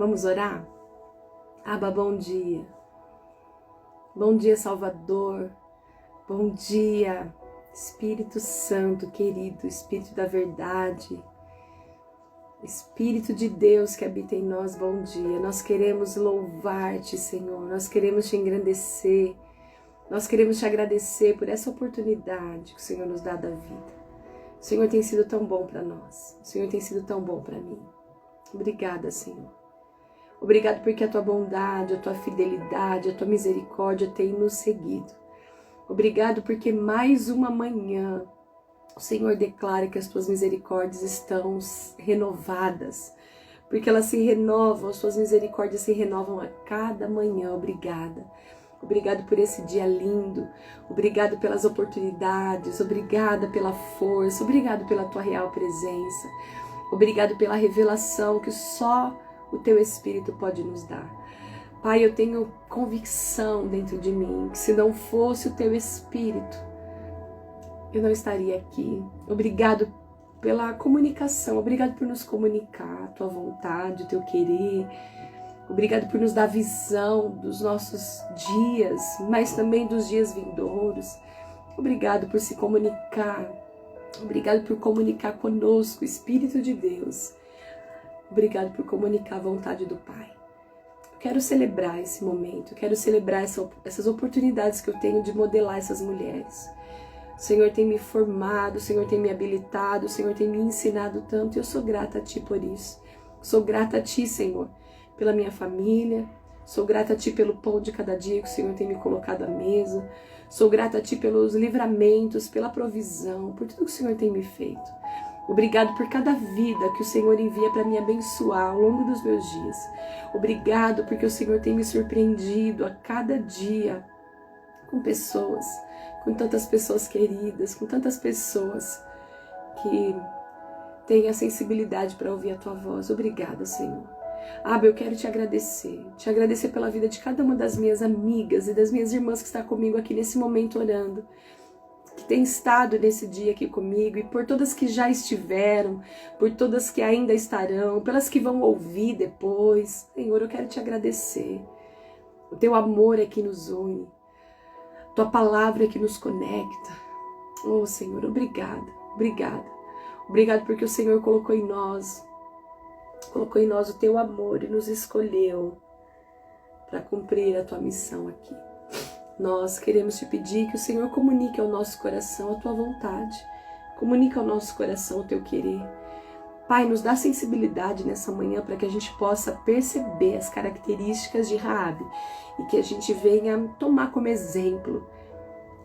Vamos orar? Abba, bom dia. Bom dia, Salvador. Bom dia, Espírito Santo, querido, Espírito da verdade. Espírito de Deus que habita em nós, bom dia. Nós queremos louvar-te, Senhor. Nós queremos te engrandecer. Nós queremos te agradecer por essa oportunidade que o Senhor nos dá da vida. O Senhor tem sido tão bom para nós. O Senhor tem sido tão bom para mim. Obrigada, Senhor. Obrigado porque a tua bondade, a tua fidelidade, a tua misericórdia tem nos seguido. Obrigado porque mais uma manhã o Senhor declara que as tuas misericórdias estão renovadas. Porque elas se renovam, as tuas misericórdias se renovam a cada manhã. Obrigada. Obrigado por esse dia lindo. Obrigado pelas oportunidades. Obrigada pela força. Obrigado pela tua real presença. Obrigado pela revelação que só o teu Espírito pode nos dar. Pai, eu tenho convicção dentro de mim que se não fosse o teu Espírito, eu não estaria aqui. Obrigado pela comunicação. Obrigado por nos comunicar a tua vontade, o teu querer. Obrigado por nos dar visão dos nossos dias, mas também dos dias vindouros. Obrigado por se comunicar. Obrigado por comunicar conosco, Espírito de Deus. Obrigado por comunicar a vontade do Pai. Eu quero celebrar esse momento, eu quero celebrar essas oportunidades que eu tenho de modelar essas mulheres. O Senhor tem me formado, o Senhor tem me habilitado, o Senhor tem me ensinado tanto e eu sou grata a Ti por isso. Sou grata a Ti, Senhor, pela minha família, sou grata a Ti pelo pão de cada dia que o Senhor tem me colocado à mesa, sou grata a Ti pelos livramentos, pela provisão, por tudo que o Senhor tem me feito. Obrigado por cada vida que o Senhor envia para me abençoar ao longo dos meus dias. Obrigado porque o Senhor tem me surpreendido a cada dia com pessoas, com tantas pessoas queridas, com tantas pessoas que têm a sensibilidade para ouvir a Tua voz. Obrigada, Senhor. Abba, eu quero te agradecer pela vida de cada uma das minhas amigas e das minhas irmãs que está comigo aqui nesse momento orando, que tem estado nesse dia aqui comigo, e por todas que já estiveram, por todas que ainda estarão, pelas que vão ouvir depois. Senhor, eu quero te agradecer. O teu amor é que nos une, tua palavra é que nos conecta. Oh, Senhor, obrigada, obrigada. Obrigado porque o Senhor colocou em nós o teu amor e nos escolheu para cumprir a tua missão aqui. Nós queremos te pedir que o Senhor comunique ao nosso coração a tua vontade, comunique ao nosso coração o teu querer. Pai, nos dá sensibilidade nessa manhã para que a gente possa perceber as características de Raabe e que a gente venha tomar como exemplo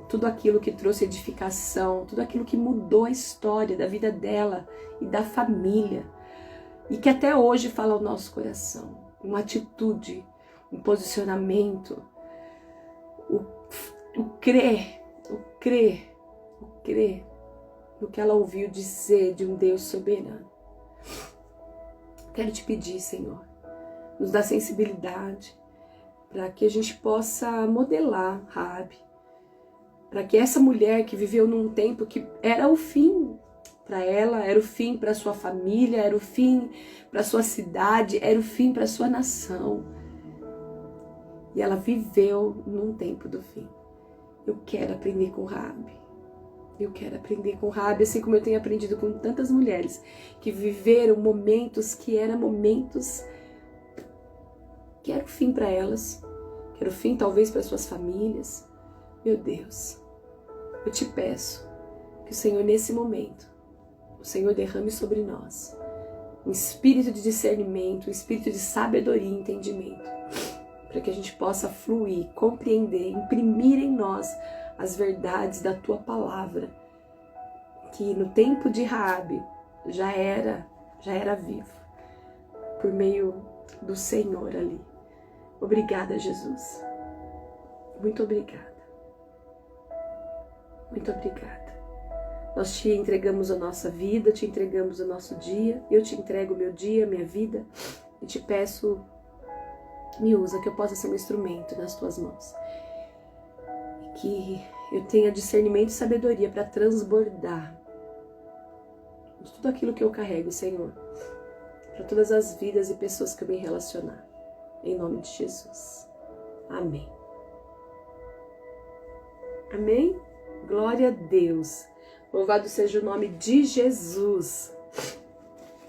tudo aquilo que trouxe edificação, tudo aquilo que mudou a história da vida dela e da família, e que até hoje fala ao nosso coração. Uma atitude, um posicionamento, o crer no que ela ouviu dizer de um Deus soberano. Quero te pedir, Senhor, nos dá sensibilidade para que a gente possa modelar Raabe, para que essa mulher que viveu num tempo que era o fim para ela, era o fim para sua família, era o fim para sua cidade, era o fim para sua nação, e ela viveu num tempo do fim. Eu quero aprender com Raabe. Eu quero aprender com Raabe, assim como eu tenho aprendido com tantas mulheres que viveram momentos que eram momentos que era o fim para elas, que era o fim talvez para suas famílias. Meu Deus, eu te peço que o Senhor nesse momento, o Senhor derrame sobre nós um espírito de discernimento, um espírito de sabedoria e entendimento, para que a gente possa fluir, compreender, imprimir em nós as verdades da tua palavra, que no tempo de Raabe já era vivo, por meio do Senhor ali. Obrigada, Jesus. Muito obrigada. Muito obrigada. Nós te entregamos a nossa vida, te entregamos o nosso dia. Eu te entrego o meu dia, minha vida, e te peço, me usa, que eu possa ser um instrumento nas tuas mãos. E que eu tenha discernimento e sabedoria para transbordar tudo aquilo que eu carrego, Senhor, para todas as vidas e pessoas que eu me relacionar. Em nome de Jesus. Amém. Amém? Glória a Deus. Louvado seja o nome de Jesus.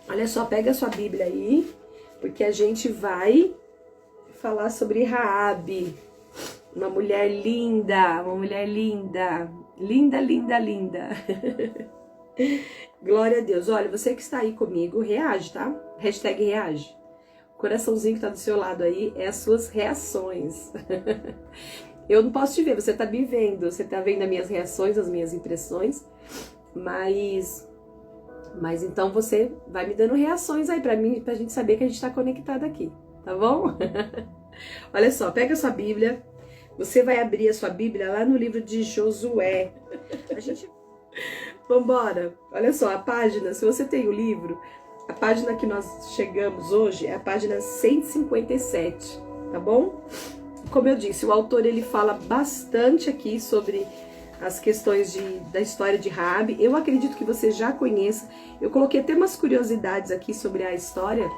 Olha só, pega a sua Bíblia aí, porque a gente vai falar sobre Raabe. Uma mulher linda, linda, linda, linda. Glória a Deus. Olha, você que está aí comigo, reage, tá? Hashtag reage. O coraçãozinho que está do seu lado aí é as suas reações. Eu não posso te ver, você tá me vendo, você tá vendo as minhas reações, as minhas impressões, mas então você vai me dando reações aí pra gente saber que a gente tá conectado aqui, tá bom? Olha só, pega a sua Bíblia, você vai abrir a sua Bíblia lá no livro de Josué. Vambora, olha só, a página, se você tem o livro, a página que nós chegamos hoje é a página 157, tá bom? Como eu disse, o autor ele fala bastante aqui sobre as questões da história de Raabe. Eu acredito que você já conheça. Eu coloquei até umas curiosidades aqui sobre a história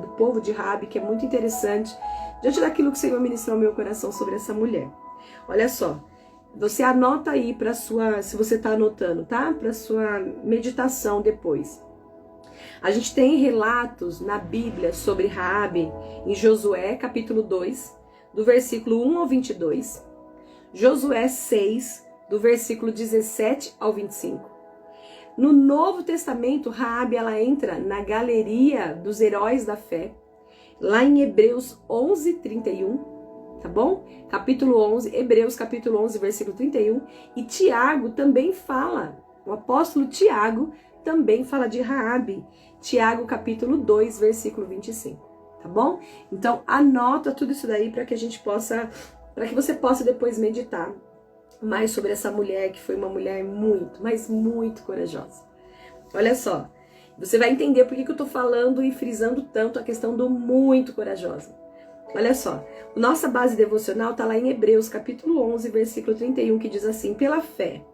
do povo de Raabe, que é muito interessante, diante daquilo que o Senhor ministrou no meu coração sobre essa mulher. Olha só, você anota aí para sua, se você está anotando, tá? Para sua meditação depois. A gente tem relatos na Bíblia sobre Raabe em Josué, capítulo 2, do versículo 1 ao 22, Josué 6, do versículo 17 ao 25. No Novo Testamento, Raabe ela entra na galeria dos heróis da fé, lá em Hebreus 11, 31, tá bom? Capítulo 11, Hebreus capítulo 11, versículo 31, e Tiago também fala, o apóstolo Tiago também fala de Raabe, Tiago capítulo 2, versículo 25. Tá bom? Então anota tudo isso daí para que a gente possa, para que você possa depois meditar mais sobre essa mulher que foi uma mulher muito, mas muito corajosa. Olha só, você vai entender por que eu tô falando e frisando tanto a questão do muito corajosa. Olha só, nossa base devocional tá lá em Hebreus capítulo 11, versículo 31, que diz assim: pela fé,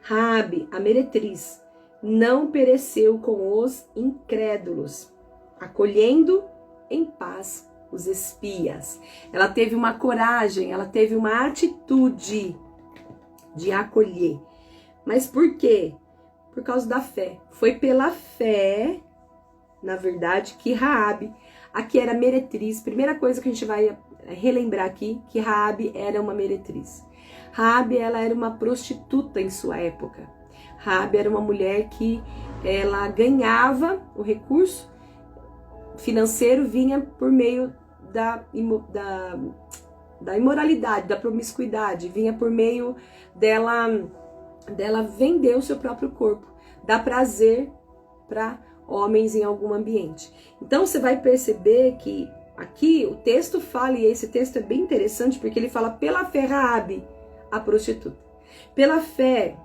Raabe, a meretriz, não pereceu com os incrédulos, acolhendo em paz os espias. Ela teve uma coragem, ela teve uma atitude de acolher. Mas por quê? Por causa da fé. Foi pela fé, na verdade, que Raabe, aqui era meretriz. Primeira coisa que a gente vai relembrar aqui, que Raabe era uma meretriz. Raabe, ela era uma prostituta em sua época. Raabe era uma mulher que ela ganhava o recurso financeiro, vinha por meio da imoralidade, da promiscuidade, vinha por meio dela vender o seu próprio corpo, dar prazer para homens em algum ambiente. Então você vai perceber que aqui o texto fala, e esse texto é bem interessante, porque ele fala pela fé Raabe, a prostituta. Pela fé,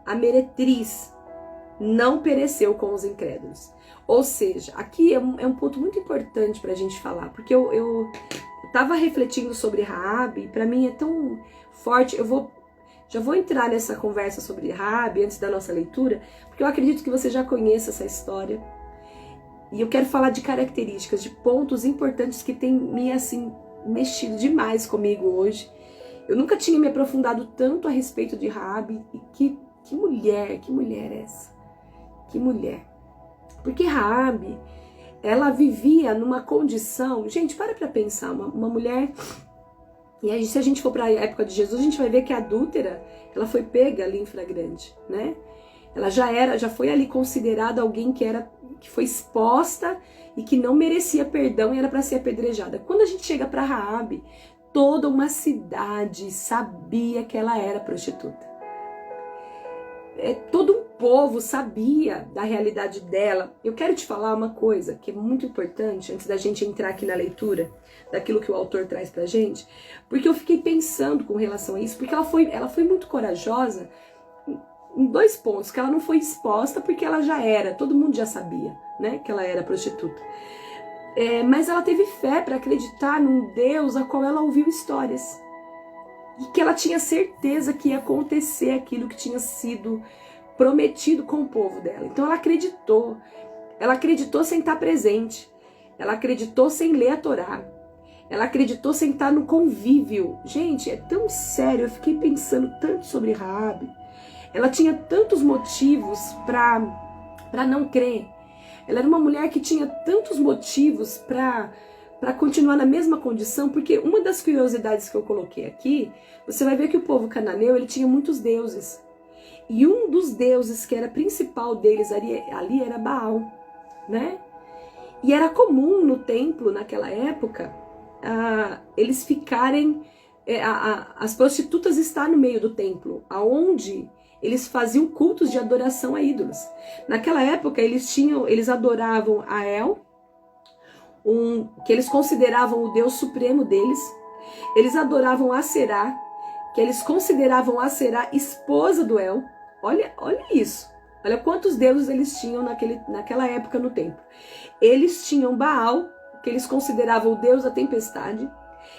a meretriz não pereceu com os incrédulos. Ou seja, aqui é um ponto muito importante para a gente falar, porque eu estava refletindo sobre Raabe, e para mim é tão forte. Já vou entrar nessa conversa sobre Raabe antes da nossa leitura, porque eu acredito que você já conhece essa história. E eu quero falar de características, de pontos importantes que tem me assim mexido demais comigo hoje. Eu nunca tinha me aprofundado tanto a respeito de Raabe, e que mulher é essa? Que mulher. Porque Raabe, ela vivia numa condição... Gente, para pra pensar, uma mulher... E aí, se a gente for para a época de Jesus, a gente vai ver que a adúltera, ela foi pega ali em flagrante, né? Ela já foi ali considerada alguém que foi exposta e que não merecia perdão e era para ser apedrejada. Quando a gente chega para Raabe, toda uma cidade sabia que ela era prostituta. Todo um povo sabia da realidade dela. Eu quero te falar uma coisa que é muito importante, antes da gente entrar aqui na leitura, daquilo que o autor traz pra gente, porque eu fiquei pensando com relação a isso, porque ela foi muito corajosa em dois pontos, que ela não foi exposta porque ela já era, todo mundo já sabia, né, que ela era prostituta. Mas ela teve fé para acreditar num Deus a qual ela ouviu histórias. E que ela tinha certeza que ia acontecer aquilo que tinha sido prometido com o povo dela. Então ela acreditou. Ela acreditou sem estar presente. Ela acreditou sem ler a Torá. Ela acreditou sem estar no convívio. Gente, é tão sério. Eu fiquei pensando tanto sobre Raabe. Ela tinha tantos motivos para não crer. Ela era uma mulher que tinha tantos motivos para continuar na mesma condição, porque uma das curiosidades que eu coloquei aqui, você vai ver que o povo cananeu, ele tinha muitos deuses. E um dos deuses que era principal deles ali era Baal, né? E era comum no templo, naquela época, eles ficarem, as prostitutas estar no meio do templo, aonde eles faziam cultos de adoração a ídolos. Naquela época, eles adoravam a El, que eles consideravam o Deus supremo deles. Eles adoravam a Será, que eles consideravam a Será esposa do El. Olha isso. Olha quantos deuses eles tinham naquela época no templo. Eles tinham Baal, que eles consideravam o deus da tempestade.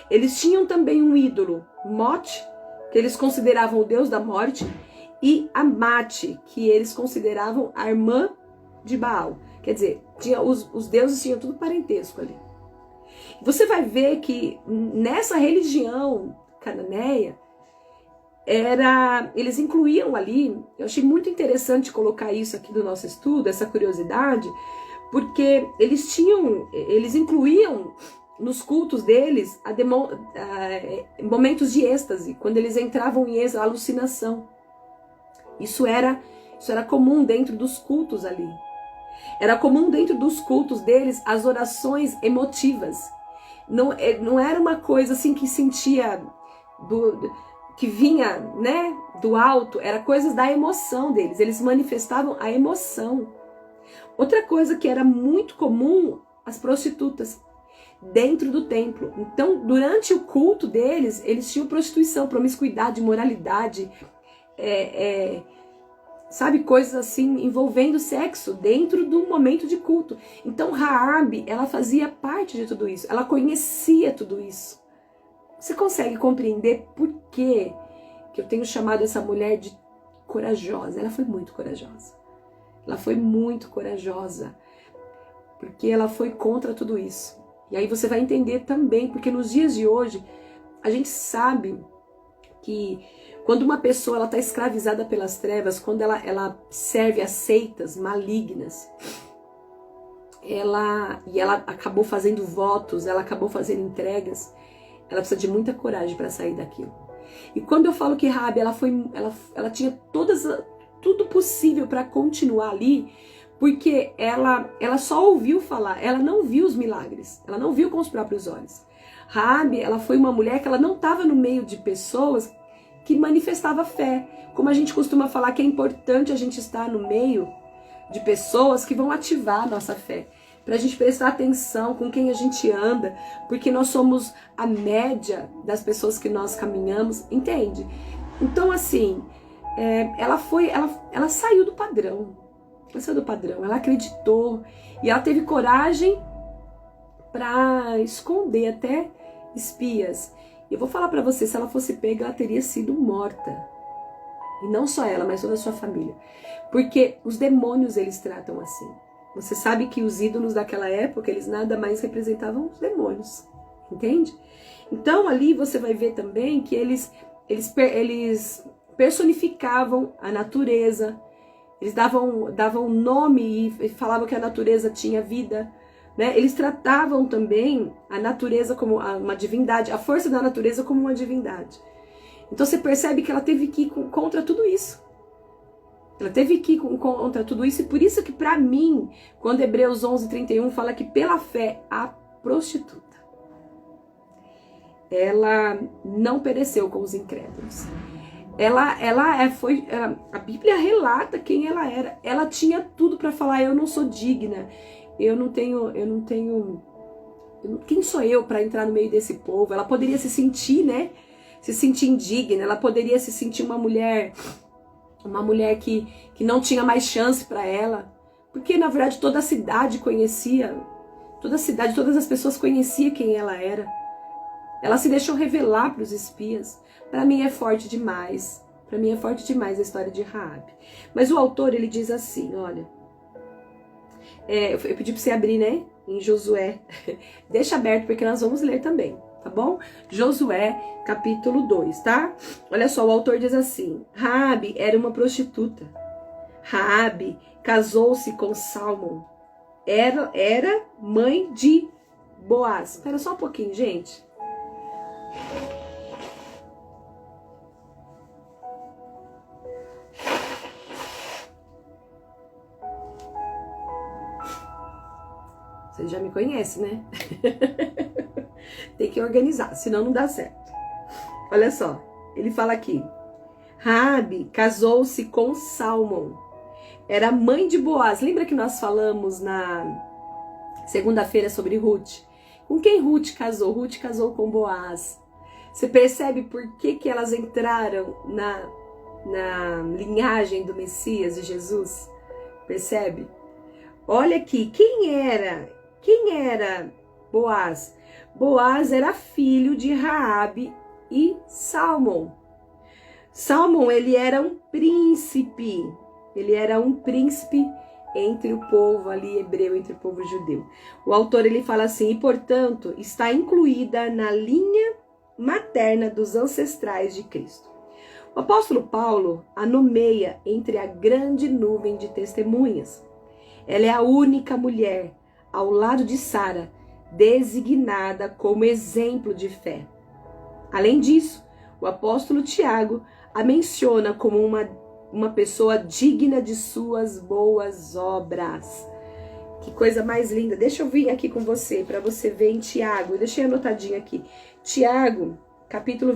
Eles tinham também um ídolo, Mote, que eles consideravam o deus da morte. E Amate, que eles consideravam a irmã de Baal. Quer dizer, os deuses tinham tudo parentesco ali. Você vai ver que nessa religião cananeia, eles incluíam ali, eu achei muito interessante colocar isso aqui no nosso estudo, essa curiosidade, porque eles incluíam nos cultos deles momentos de êxtase, quando eles entravam em êxtase, alucinação. Isso era comum dentro dos cultos ali. Era comum dentro dos cultos deles as orações emotivas. Não era uma coisa assim que sentia, que vinha, né, do alto. Era coisas da emoção deles. Eles manifestavam a emoção. Outra coisa que era muito comum, as prostitutas dentro do templo. Então, durante o culto deles, eles tinham prostituição, promiscuidade, imoralidade, sabe, coisas assim envolvendo sexo dentro do momento de culto. Então Raabe, ela fazia parte de tudo isso, ela conhecia tudo isso. Você consegue compreender por que eu tenho chamado essa mulher de corajosa? Ela foi muito corajosa. Ela foi muito corajosa, porque ela foi contra tudo isso. E aí você vai entender também, porque nos dias de hoje, a gente sabe que quando uma pessoa está escravizada pelas trevas, quando ela serve a seitas malignas, ela acabou fazendo votos, ela acabou fazendo entregas, ela precisa de muita coragem para sair daquilo. E quando eu falo que Raabe, ela tinha tudo possível para continuar ali, porque ela só ouviu falar, ela não viu os milagres, ela não viu com os próprios olhos. Raabe, ela foi uma mulher que ela não estava no meio de pessoas que manifestava fé. Como a gente costuma falar que é importante a gente estar no meio de pessoas que vão ativar a nossa fé. Para a gente prestar atenção com quem a gente anda, porque nós somos a média das pessoas que nós caminhamos, entende? Então assim, ela saiu do padrão. Ela saiu do padrão, ela acreditou e ela teve coragem para esconder até espias. Eu vou falar para você, se ela fosse pega, ela teria sido morta. E não só ela, mas toda a sua família. Porque os demônios, eles tratam assim. Você sabe que os ídolos daquela época, eles nada mais representavam os demônios. Entende? Então ali você vai ver também que eles personificavam a natureza. Eles davam nome e falavam que a natureza tinha vida. Né? Eles tratavam também a natureza como uma divindade, a força da natureza como uma divindade. Então você percebe que ela teve que ir contra tudo isso. Ela teve que ir contra tudo isso, e por isso que para mim, quando Hebreus 11:31 fala que pela fé a prostituta, ela não pereceu com os incrédulos. A Bíblia relata quem ela era. Ela tinha tudo para falar: eu não sou digna. Quem sou eu para entrar no meio desse povo? Ela poderia se sentir, né? Se sentir indigna, ela poderia se sentir uma mulher que não tinha mais chance para ela. Porque, na verdade, toda a cidade conhecia, todas as pessoas conheciam quem ela era. Ela se deixou revelar para os espias. Para mim é forte demais. Para mim é forte demais a história de Raabe. Mas o autor, ele diz assim, olha: Eu pedi para você abrir, né? Em Josué. Deixa aberto porque nós vamos ler também, tá bom? Josué, capítulo 2, tá? Olha só, o autor diz assim: Raabe era uma prostituta. Raabe casou-se com Salmão. Era mãe de Boaz. Espera só um pouquinho, gente. Vocês já me conhecem, né? Tem que organizar, senão não dá certo. Olha só, ele fala aqui: Raabe casou-se com Salmão. Era mãe de Boaz. Lembra que nós falamos na segunda-feira sobre Ruth? Com quem Ruth casou? Ruth casou com Boaz. Você percebe por que elas entraram na linhagem do Messias, de Jesus? Percebe? Olha aqui, quem era Boaz? Boaz era filho de Raabe e Salmão. Salmão, ele era um príncipe. Ele era um príncipe entre o povo ali hebreu, entre o povo judeu. O autor, ele fala assim: e portanto está incluída na linha materna dos ancestrais de Cristo. O apóstolo Paulo a nomeia entre a grande nuvem de testemunhas. Ela é a única mulher, ao lado de Sara, designada como exemplo de fé. Além disso, o apóstolo Tiago a menciona como uma pessoa digna de suas boas obras. Que coisa mais linda. Deixa eu vir aqui com você, para você ver em Tiago. Eu deixei anotadinho aqui. Tiago, capítulo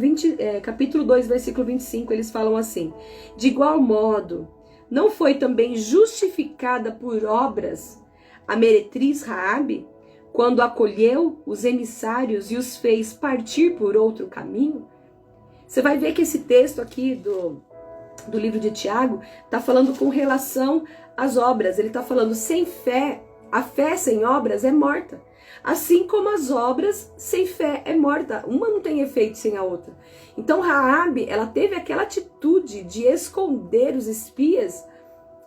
2, versículo 25, eles falam assim: de igual modo, não foi também justificada por obras a meretriz Raabe, quando acolheu os emissários e os fez partir por outro caminho? Você vai ver que esse texto aqui do livro de Tiago está falando com relação às obras. Ele está falando sem fé, a fé sem obras é morta. Assim como as obras sem fé é morta. Uma não tem efeito sem a outra. Então Raabe, ela teve aquela atitude de esconder os espias,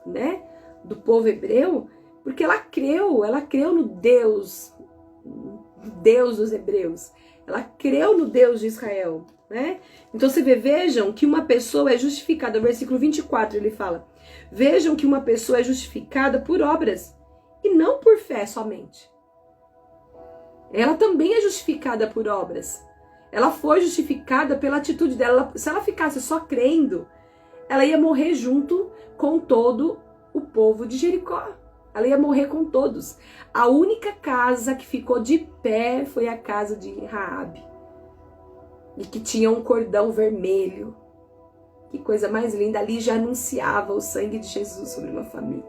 né, do povo hebreu, porque ela creu no Deus dos hebreus. Ela creu no Deus de Israel, né? Então vejam que uma pessoa é justificada, no versículo 24 ele fala: vejam que uma pessoa é justificada por obras e não por fé somente. Ela também é justificada por obras. Ela foi justificada pela atitude dela. Se ela ficasse só crendo, ela ia morrer junto com todo o povo de Jericó. Ela ia morrer com todos. A única casa que ficou de pé foi a casa de Raabe. E que tinha um cordão vermelho. Que coisa mais linda. Ali já anunciava o sangue de Jesus sobre uma família.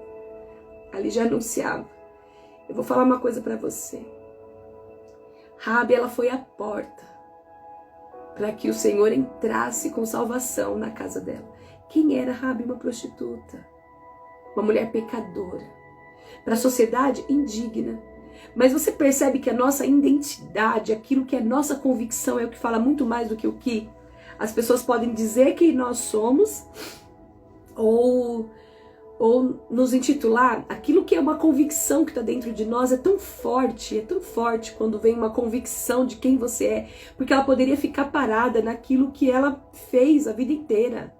Ali já anunciava. Eu vou falar uma coisa para você. Raabe, ela foi a porta para que o Senhor entrasse com salvação na casa dela. Quem era Raabe? Uma prostituta. Uma mulher pecadora. Para a sociedade, indigna. Mas você percebe que a nossa identidade, aquilo que é nossa convicção, é o que fala muito mais do que o que as pessoas podem dizer que nós somos, ou nos intitular. Aquilo que é uma convicção que está dentro de nós é tão forte quando vem uma convicção de quem você é, porque ela poderia ficar parada naquilo que ela fez a vida inteira.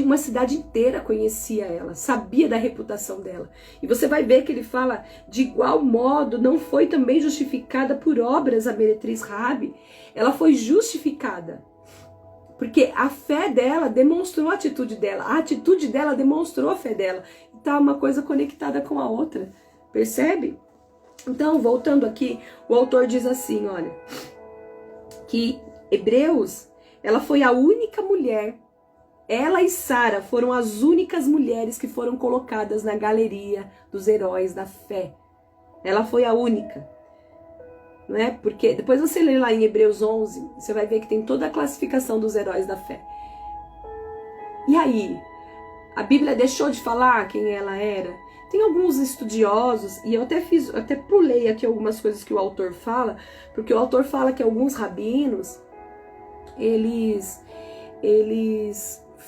Uma cidade inteira conhecia ela, sabia da reputação dela. E você vai ver que ele fala: de igual modo, não foi também justificada por obras a meretriz Raabe. Ela foi justificada porque a fé dela demonstrou a atitude dela. A atitude dela demonstrou a fé dela. Então, uma coisa conectada com a outra. Percebe? Então, voltando aqui, o autor diz assim, olha, que Hebreus, ela foi a única mulher. Ela e Sara foram as únicas mulheres que foram colocadas na galeria dos heróis da fé. Ela foi a única. Não é? Porque depois você lê lá em Hebreus 11, você vai ver que tem toda a classificação dos heróis da fé. E aí? A Bíblia deixou de falar quem ela era? Tem alguns estudiosos, e eu até pulei aqui algumas coisas que o autor fala, porque o autor fala que alguns rabinos, eles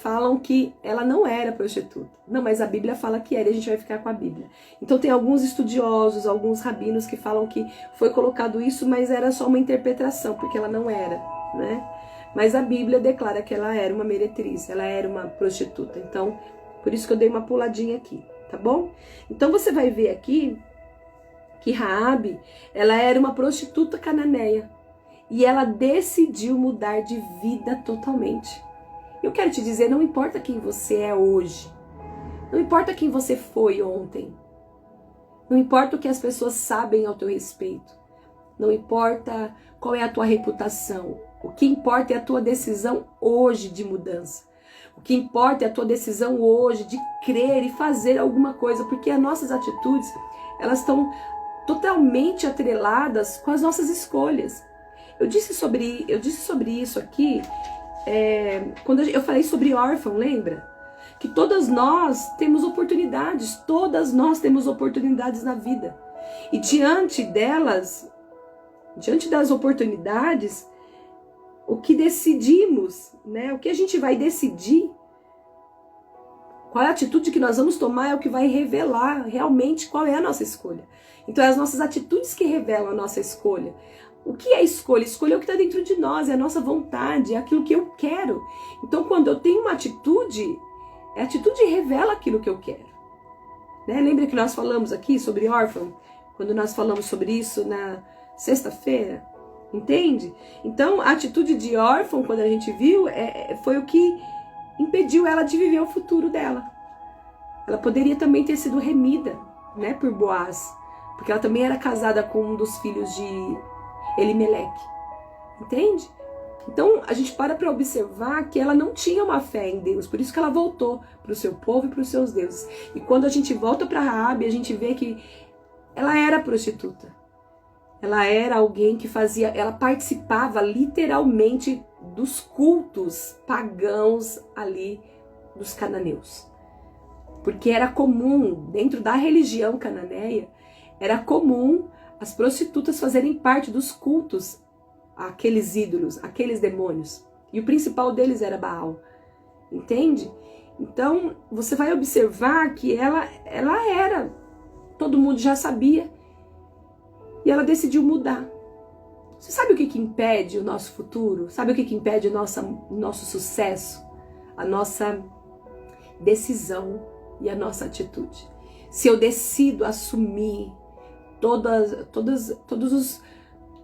falam que ela não era prostituta. Não, mas a Bíblia fala que era, e a gente vai ficar com a Bíblia. Então tem alguns estudiosos, alguns rabinos que falam que foi colocado isso, mas era só uma interpretação, porque ela não era, né? Mas a Bíblia declara que ela era uma meretriz, ela era uma prostituta. Então, por isso que eu dei uma puladinha aqui, tá bom? Então você vai ver aqui que Raabe, ela era uma prostituta cananeia. E ela decidiu mudar de vida totalmente. Eu quero te dizer, não importa quem você é hoje. Não importa quem você foi ontem. Não importa o que as pessoas sabem ao teu respeito. Não importa qual é a tua reputação. O que importa é a tua decisão hoje de mudança. O que importa é a tua decisão hoje de crer e fazer alguma coisa. Porque as nossas atitudes, elas estão totalmente atreladas com as nossas escolhas. Eu disse sobre isso aqui, quando eu falei sobre órfão, lembra? Que todas nós temos oportunidades na vida. E diante das oportunidades, o que decidimos, né? O que a gente vai decidir, qual é a atitude que nós vamos tomar é o que vai revelar realmente qual é a nossa escolha. Então é as nossas atitudes que revelam a nossa escolha. O que é escolha? Escolha é o que está dentro de nós, é a nossa vontade, é aquilo que eu quero. Então, quando eu tenho uma atitude, a atitude revela aquilo que eu quero. Né? Lembra que nós falamos aqui sobre órfão? Quando nós falamos sobre isso na sexta-feira? Entende? Então, a atitude de órfão, quando a gente viu, foi o que impediu ela de viver o futuro dela. Ela poderia também ter sido remida, né, por Boaz, porque ela também era casada com um dos filhos de Elimeleque, entende? Então a gente para observar que ela não tinha uma fé em Deus, por isso que ela voltou para o seu povo e para os seus deuses. E quando a gente volta para Raabe, a gente vê que ela era prostituta, ela era alguém que ela participava literalmente dos cultos pagãos ali dos cananeus, porque era comum, dentro da religião cananeia, era comum as prostitutas fazerem parte dos cultos àqueles ídolos, àqueles demônios. E o principal deles era Baal. Entende? Então, você vai observar que ela era, todo mundo já sabia, e ela decidiu mudar. Você sabe o que impede o nosso futuro? Sabe o que impede o nosso sucesso? A nossa decisão e a nossa atitude. Se eu decido assumir todos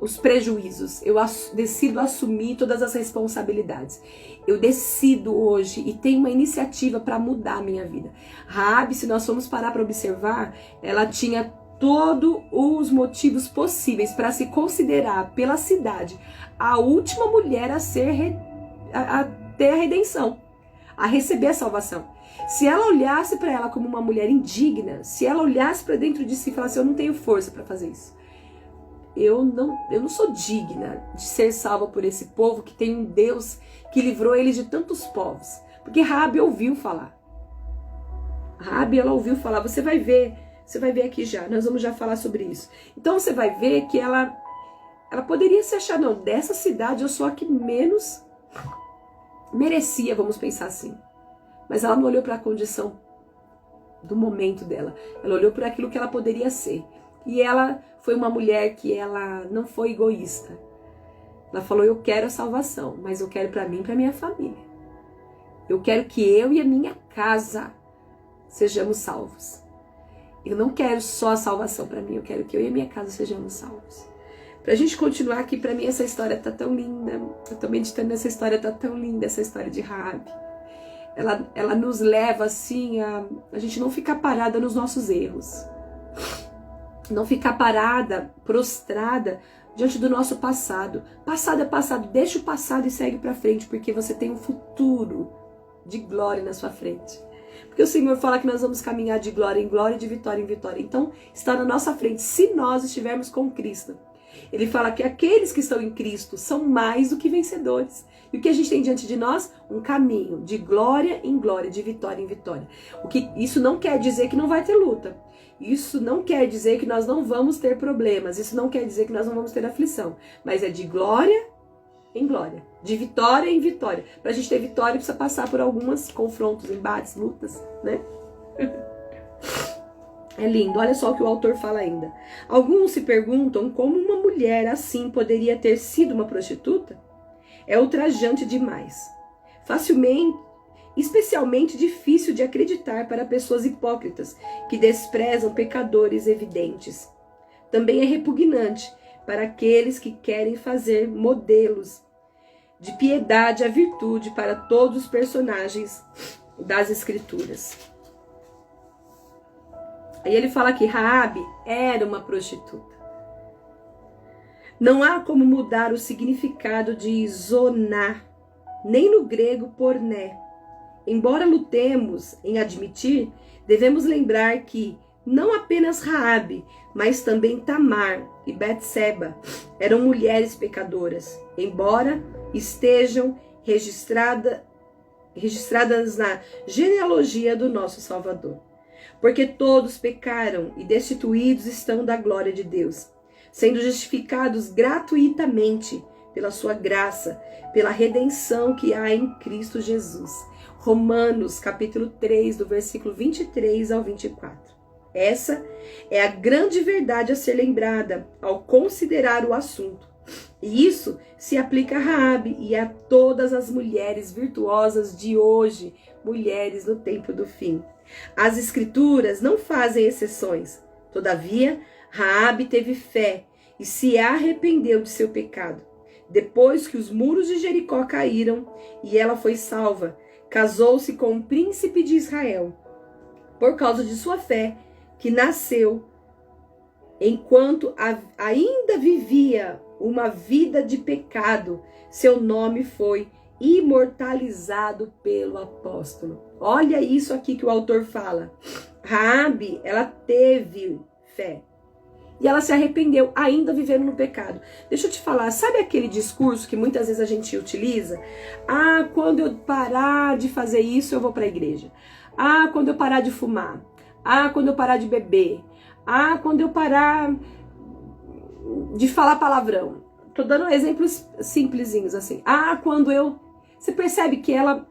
os prejuízos, eu decido assumir todas as responsabilidades. Eu decido hoje e tenho uma iniciativa para mudar a minha vida. Raabe, se nós formos parar para observar, ela tinha todos os motivos possíveis para se considerar pela cidade a última mulher a ter a redenção, a receber a salvação. Se ela olhasse para ela como uma mulher indigna, se ela olhasse para dentro de si e falasse, eu não tenho força para fazer isso. Eu não sou digna de ser salva por esse povo que tem um Deus que livrou eles de tantos povos. Porque Raabe ouviu falar. Raabe, ela ouviu falar. Você vai ver aqui já, nós vamos já falar sobre isso. Então você vai ver que ela poderia se achar, não, dessa cidade eu sou a que menos merecia, vamos pensar assim. Mas ela não olhou para a condição do momento dela. Ela olhou para aquilo que ela poderia ser. E ela foi uma mulher que ela não foi egoísta. Ela falou, eu quero a salvação, mas eu quero para mim e para minha família. Eu quero que eu e a minha casa sejamos salvos. Eu não quero só a salvação para mim, eu quero que eu e a minha casa sejamos salvos. Pra gente continuar aqui, pra mim essa história tá tão linda. Eu tô meditando nessa história, tá tão linda essa história de Raabe. Ela nos leva assim a gente não ficar parada nos nossos erros. Não ficar parada, prostrada diante do nosso passado. Passado é passado, deixa o passado e segue pra frente, porque você tem um futuro de glória na sua frente. Porque o Senhor fala que nós vamos caminhar de glória em glória, de vitória em vitória. Então, está na nossa frente, se nós estivermos com Cristo. Ele fala que aqueles que estão em Cristo são mais do que vencedores. E o que a gente tem diante de nós? Um caminho de glória em glória, de vitória em vitória. Isso não quer dizer que não vai ter luta. Isso não quer dizer que nós não vamos ter problemas. Isso não quer dizer que nós não vamos ter aflição. Mas é de glória em glória, de vitória em vitória. Para a gente ter vitória, precisa passar por alguns confrontos, embates, lutas, né? É lindo, olha só o que o autor fala ainda. Alguns se perguntam como uma mulher assim poderia ter sido uma prostituta. É ultrajante demais. Facilmente, especialmente difícil de acreditar para pessoas hipócritas que desprezam pecadores evidentes. Também é repugnante para aqueles que querem fazer modelos de piedade à virtude para todos os personagens das Escrituras. Aí ele fala que Raabe era uma prostituta. Não há como mudar o significado de zoná, nem no grego porné. Embora lutemos em admitir, devemos lembrar que não apenas Raabe, mas também Tamar e Betseba eram mulheres pecadoras, embora estejam registradas na genealogia do nosso Salvador. Porque todos pecaram e destituídos estão da glória de Deus, sendo justificados gratuitamente pela sua graça, pela redenção que há em Cristo Jesus. Romanos capítulo 3, do versículo 23 ao 24. Essa é a grande verdade a ser lembrada ao considerar o assunto. E isso se aplica a Raabe e a todas as mulheres virtuosas de hoje, mulheres no tempo do fim. As Escrituras não fazem exceções. Todavia, Raabe teve fé e se arrependeu de seu pecado. Depois que os muros de Jericó caíram e ela foi salva, casou-se com um príncipe de Israel. Por causa de sua fé, que nasceu enquanto ainda vivia uma vida de pecado, seu nome foi imortalizado pelo apóstolo. Olha isso aqui que o autor fala. Raabe, ela teve fé. E ela se arrependeu, ainda vivendo no pecado. Deixa eu te falar, sabe aquele discurso que muitas vezes a gente utiliza? Ah, quando eu parar de fazer isso, eu vou para a igreja. Ah, quando eu parar de fumar. Ah, quando eu parar de beber. Ah, quando eu parar de falar palavrão. Tô dando exemplos simplesinhos assim. Ah, quando eu... Você percebe que ela...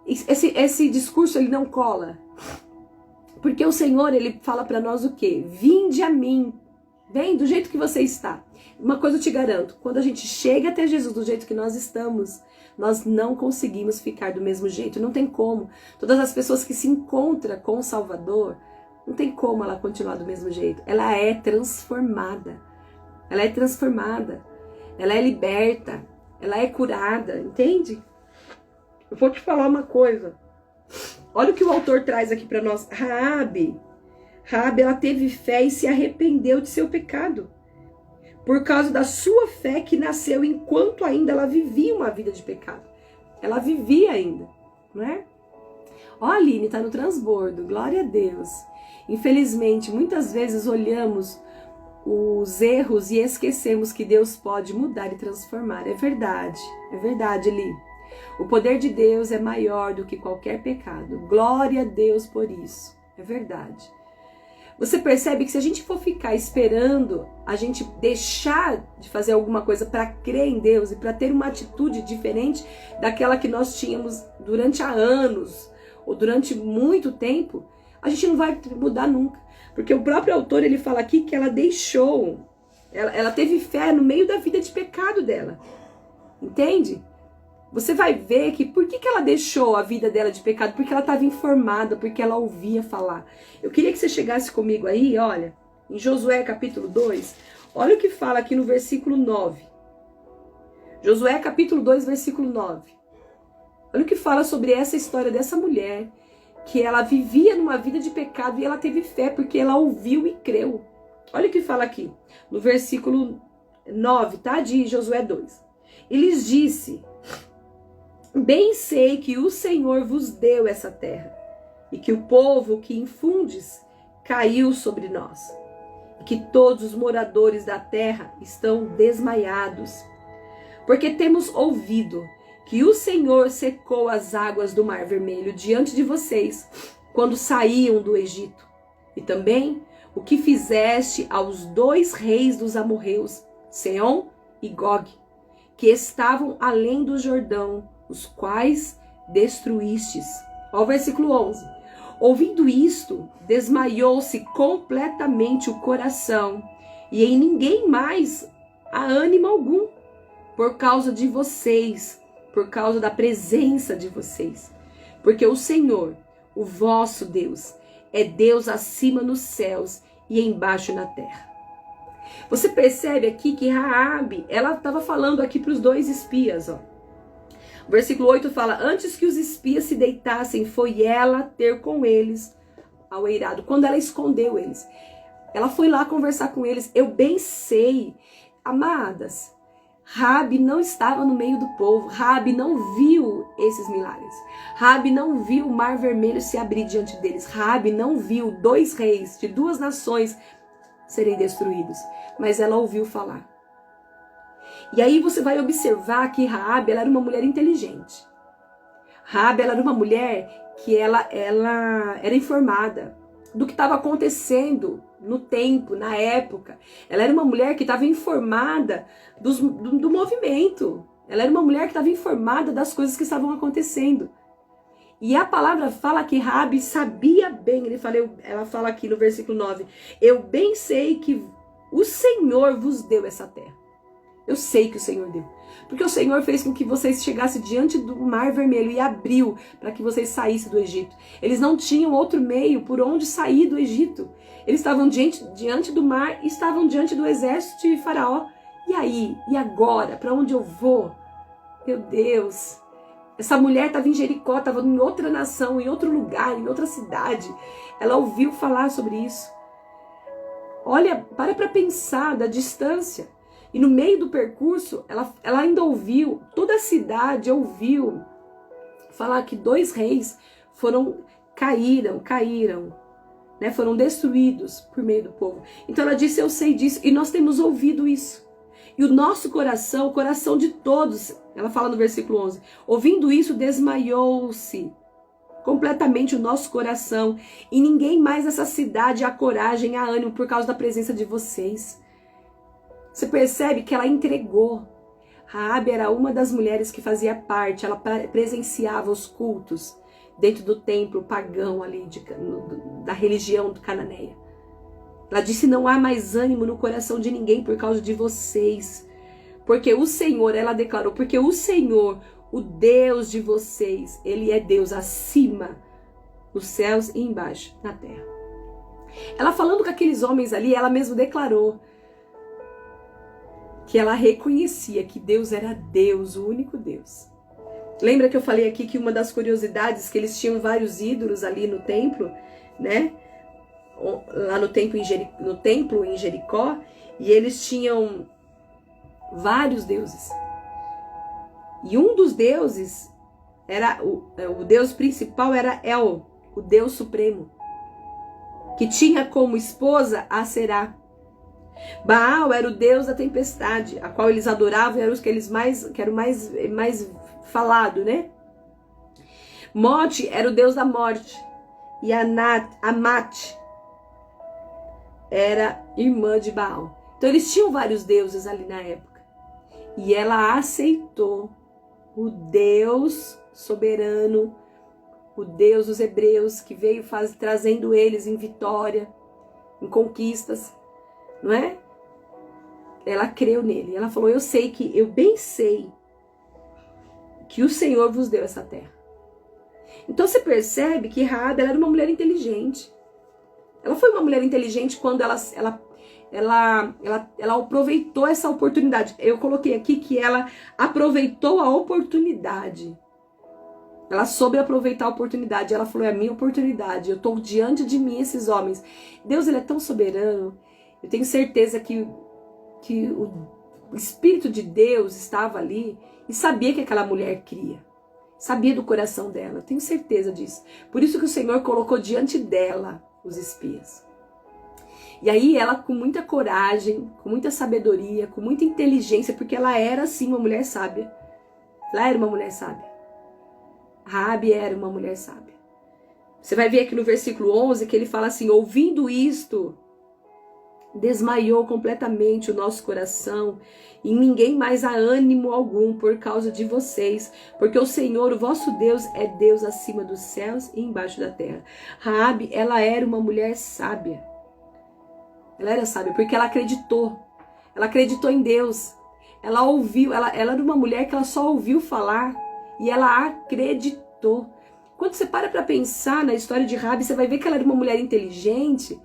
Esse discurso, ele não cola. Porque o Senhor, ele fala para nós o quê? Vinde a mim. Vem do jeito que você está. Uma coisa eu te garanto. Quando a gente chega até Jesus do jeito que nós estamos, nós não conseguimos ficar do mesmo jeito. Não tem como. Todas as pessoas que se encontram com o Salvador, não tem como ela continuar do mesmo jeito. Ela é transformada. Ela é transformada. Ela é liberta. Ela é curada. Entende? Eu vou te falar uma coisa. Olha o que o autor traz aqui para nós. Raabe, ela teve fé e se arrependeu de seu pecado. Por causa da sua fé que nasceu enquanto ainda ela vivia uma vida de pecado. Ela vivia ainda, não é? Ó, a Aline está no transbordo, glória a Deus. Infelizmente, muitas vezes olhamos os erros e esquecemos que Deus pode mudar e transformar. É verdade, Eli. O poder de Deus é maior do que qualquer pecado. Glória a Deus por isso. É verdade. Você percebe que se a gente for ficar esperando a gente deixar de fazer alguma coisa para crer em Deus e para ter uma atitude diferente daquela que nós tínhamos durante há anos ou durante muito tempo, a gente não vai mudar nunca. Porque o próprio autor, ele fala aqui que ela deixou, ela teve fé no meio da vida de pecado dela. Entende? Você vai ver que por que ela deixou a vida dela de pecado? Porque ela estava informada, porque ela ouvia falar. Eu queria que você chegasse comigo aí, olha, em Josué capítulo 2, olha o que fala aqui no versículo 9. Josué capítulo 2, versículo 9. Olha o que fala sobre essa história dessa mulher, que ela vivia numa vida de pecado e ela teve fé porque ela ouviu e creu. Olha o que fala aqui, no versículo 9, tá? De Josué 2. E lhes disse... Bem sei que o Senhor vos deu essa terra, e que o povo que infundes caiu sobre nós, e que todos os moradores da terra estão desmaiados, porque temos ouvido que o Senhor secou as águas do Mar Vermelho diante de vocês, quando saíam do Egito, e também o que fizeste aos 2 reis dos amorreus, Seom e Gog, que estavam além do Jordão, os quais destruístes. Ó, o versículo 11. Ouvindo isto, desmaiou-se completamente o coração, e em ninguém mais há ânimo algum, por causa de vocês, por causa da presença de vocês. Porque o Senhor, o vosso Deus, é Deus acima nos céus e embaixo na terra. Você percebe aqui que Raabe, ela estava falando aqui para os dois espias, ó. O versículo 8 fala: antes que os espias se deitassem, foi ela ter com eles ao eirado. Quando ela escondeu eles, ela foi lá conversar com eles. Eu bem sei, amadas, Raabe não estava no meio do povo. Raabe não viu esses milagres. Raabe não viu o mar vermelho se abrir diante deles. Raabe não viu 2 reis de 2 nações serem destruídos. Mas ela ouviu falar. E aí você vai observar que Raabe, ela era uma mulher inteligente. Raabe, ela era uma mulher que ela era informada do que estava acontecendo no tempo, na época. Ela era uma mulher que estava informada do movimento. Ela era uma mulher que estava informada das coisas que estavam acontecendo. E a palavra fala que Raabe sabia bem, ela fala aqui no versículo 9, eu bem sei que o Senhor vos deu essa terra. Eu sei que o Senhor deu. Porque o Senhor fez com que vocês chegassem diante do mar vermelho e abriu para que vocês saíssem do Egito. Eles não tinham outro meio por onde sair do Egito. Eles estavam diante do mar e estavam diante do exército de Faraó. E aí? E agora? Para onde eu vou? Meu Deus! Essa mulher estava em Jericó, estava em outra nação, em outro lugar, em outra cidade. Ela ouviu falar sobre isso. Olha, para pensar da distância. E no meio do percurso, ela ainda ouviu, toda a cidade ouviu falar que 2 reis caíram, né? Foram destruídos por meio do povo. Então ela disse, eu sei disso, e nós temos ouvido isso. E o nosso coração, o coração de todos, ela fala no versículo 11, ouvindo isso, desmaiou-se completamente o nosso coração, e ninguém mais nessa cidade há coragem, há ânimo por causa da presença de vocês. Você percebe que ela entregou. Raabe era uma das mulheres que fazia parte, ela presenciava os cultos dentro do templo pagão ali, da religião do cananeia. Ela disse, não há mais ânimo no coração de ninguém por causa de vocês. Porque o Senhor, ela declarou, porque o Senhor, o Deus de vocês, Ele é Deus acima dos céus e embaixo na terra. Ela falando com aqueles homens ali, ela mesma declarou que ela reconhecia que Deus era Deus, o único Deus. Lembra que eu falei aqui que uma das curiosidades que eles tinham vários ídolos ali no templo, né? Lá no templo em Jericó, e eles tinham vários deuses. E um dos deuses era o deus principal era El, o Deus Supremo, que tinha como esposa a Será. Baal era o deus da tempestade, a qual eles adoravam, e era os que era o mais falado, né? Mote era o deus da morte, e Amat era irmã de Baal. Então eles tinham vários deuses ali na época. E ela aceitou o Deus soberano, o Deus dos hebreus, que veio trazendo eles em vitória, em conquistas, não é? Ela creu nele. Ela falou, eu bem sei que o Senhor vos deu essa terra. Então você percebe que Raabe, ela era uma mulher inteligente. Ela foi uma mulher inteligente quando ela aproveitou essa oportunidade. Eu coloquei aqui que ela aproveitou a oportunidade. Ela soube aproveitar a oportunidade. Ela falou, é a minha oportunidade. Eu estou diante de mim esses homens. Deus, ele é tão soberano. Eu tenho certeza que o Espírito de Deus estava ali e sabia que aquela mulher queria. Sabia do coração dela. Eu tenho certeza disso. Por isso que o Senhor colocou diante dela os espias. E aí ela, com muita coragem, com muita sabedoria, com muita inteligência, porque ela era sim uma mulher sábia. Ela era uma mulher sábia. Raabe era uma mulher sábia. Você vai ver aqui no versículo 11 que ele fala assim, ouvindo isto, desmaiou completamente o nosso coração, e ninguém mais há ânimo algum por causa de vocês, porque o Senhor, o vosso Deus, é Deus acima dos céus e embaixo da terra. Raabe, ela era uma mulher sábia. Ela era sábia porque ela acreditou. Ela acreditou em Deus. Ela ouviu, ela era uma mulher que ela só ouviu falar e ela acreditou. Quando você para pensar na história de Raabe, você vai ver que ela era uma mulher inteligente.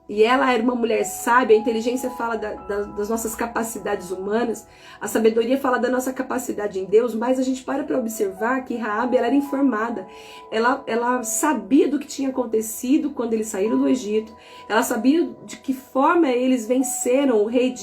E ela era uma mulher sábia. A inteligência fala das nossas capacidades humanas, a sabedoria fala da nossa capacidade em Deus, mas a gente para observar que Raabe, ela era informada, ela sabia do que tinha acontecido quando eles saíram do Egito, ela sabia de que forma eles venceram o rei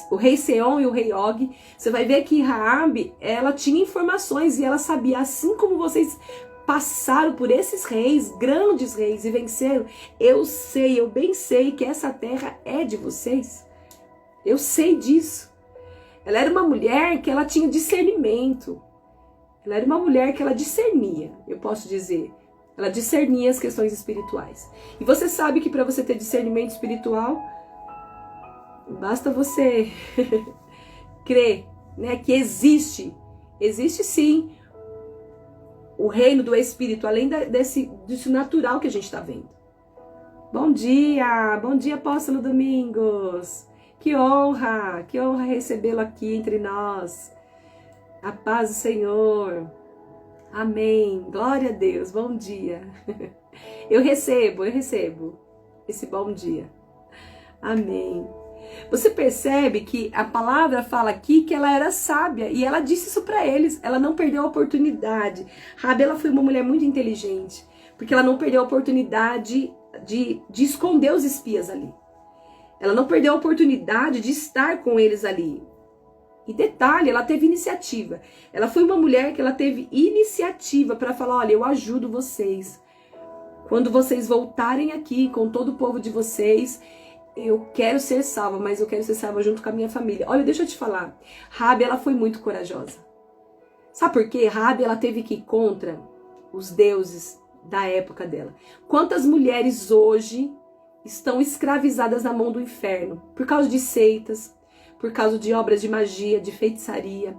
o rei Seom e o rei Og. Você vai ver que Raabe, ela tinha informações e ela sabia, assim como vocês passaram por esses reis, grandes reis, e venceram. Eu bem sei que essa terra é de vocês. Eu sei disso. Ela era uma mulher que ela tinha discernimento. Ela era uma mulher que ela discernia, eu posso dizer. Ela discernia as questões espirituais. E você sabe que para você ter discernimento espiritual, basta você crer, né, que existe sim, o reino do Espírito, além disso natural que a gente está vendo. Bom dia apóstolo Domingos, que honra recebê-lo aqui entre nós, a paz do Senhor, amém, glória a Deus, bom dia, eu recebo esse bom dia, amém. Você percebe que a palavra fala aqui que ela era sábia e ela disse isso para eles. Ela não perdeu a oportunidade. Raabe, ela foi uma mulher muito inteligente, porque ela não perdeu a oportunidade de esconder os espias ali. Ela não perdeu a oportunidade de estar com eles ali. E detalhe, ela teve iniciativa. Ela foi uma mulher que ela teve iniciativa para falar, olha, eu ajudo vocês. Quando vocês voltarem aqui com todo o povo de vocês, eu quero ser salva, mas eu quero ser salva junto com a minha família. Olha, deixa eu te falar. Raabe, ela foi muito corajosa. Sabe por quê? Raabe, ela teve que ir contra os deuses da época dela. Quantas mulheres hoje estão escravizadas na mão do inferno? Por causa de seitas, por causa de obras de magia, de feitiçaria.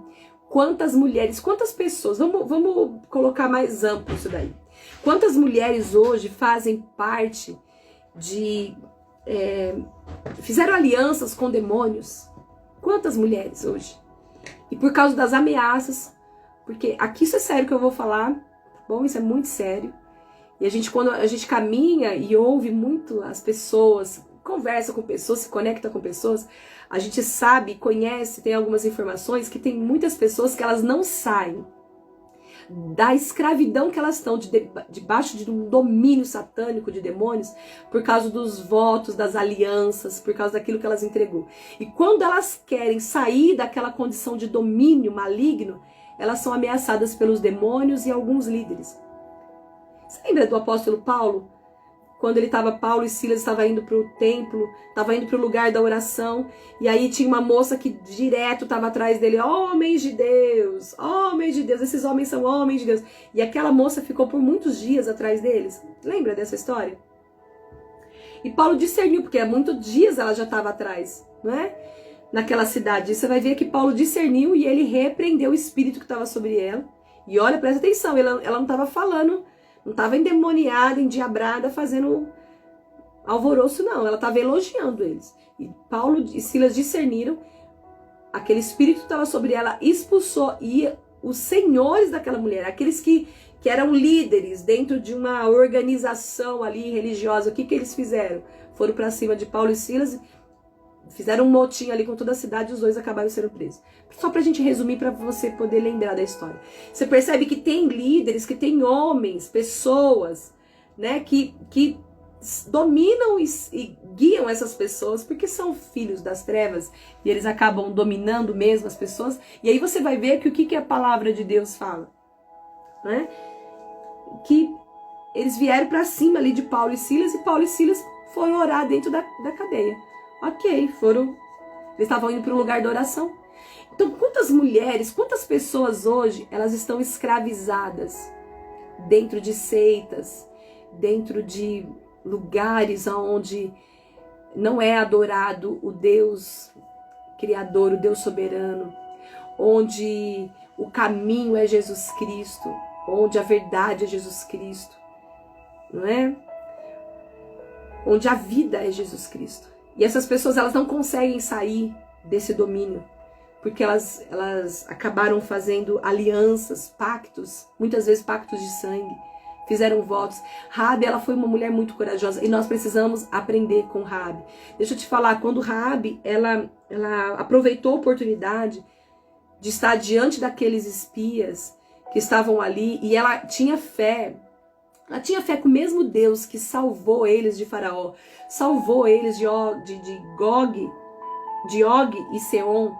Quantas mulheres, quantas pessoas, vamos colocar mais amplo isso daí. Quantas mulheres hoje fazem parte fizeram alianças com demônios? Quantas mulheres hoje? E por causa das ameaças, porque aqui isso é sério que eu vou falar, tá bom? Isso é muito sério. E quando a gente caminha e ouve muito as pessoas, conversa com pessoas, se conecta com pessoas, a gente sabe, conhece, tem algumas informações que tem muitas pessoas que elas não saem da escravidão que elas estão debaixo de um domínio satânico de demônios, por causa dos votos, das alianças, por causa daquilo que elas entregou. E quando elas querem sair daquela condição de domínio maligno, elas são ameaçadas pelos demônios e alguns líderes. Você lembra do apóstolo Paulo? Quando Paulo e Silas estavam indo para o templo, estavam indo para o lugar da oração, e aí tinha uma moça que direto estava atrás dele, homens de Deus, esses homens são homens de Deus. E aquela moça ficou por muitos dias atrás deles. Lembra dessa história? E Paulo discerniu, porque há muitos dias ela já estava atrás, não é? Naquela cidade. E você vai ver que Paulo discerniu e ele repreendeu o espírito que estava sobre ela. E olha, presta atenção, ela não estava falando, não estava endemoniada, endiabrada, fazendo alvoroço, não. Ela estava elogiando eles. E Paulo e Silas discerniram, aquele espírito que estava sobre ela expulsou. E os senhores daquela mulher, aqueles que eram líderes dentro de uma organização ali religiosa, o que eles fizeram? Foram para cima de Paulo e Silas, fizeram um motim ali com toda a cidade e os dois acabaram sendo presos. Só pra gente resumir, para você poder lembrar da história. Você percebe que tem líderes, que tem homens, pessoas, né, que dominam e guiam essas pessoas, porque são filhos das trevas, e eles acabam dominando mesmo as pessoas. E aí você vai ver que o que a palavra de Deus fala, né? Que eles vieram para cima ali de Paulo e Silas foram orar dentro da cadeia. Ok, eles estavam indo para o lugar da oração. Então, quantas mulheres, quantas pessoas hoje, elas estão escravizadas dentro de seitas, dentro de lugares onde não é adorado o Deus Criador, o Deus soberano, onde o caminho é Jesus Cristo, onde a verdade é Jesus Cristo, não é? Onde a vida é Jesus Cristo. E essas pessoas, elas não conseguem sair desse domínio, porque elas acabaram fazendo alianças, pactos, muitas vezes pactos de sangue, fizeram votos. Raabe, ela foi uma mulher muito corajosa e nós precisamos aprender com Raabe. Deixa eu te falar, quando Raabe, ela aproveitou a oportunidade de estar diante daqueles espias que estavam ali e ela tinha fé. Ela tinha fé que o mesmo Deus que salvou eles de Faraó, salvou eles de Og e Seom,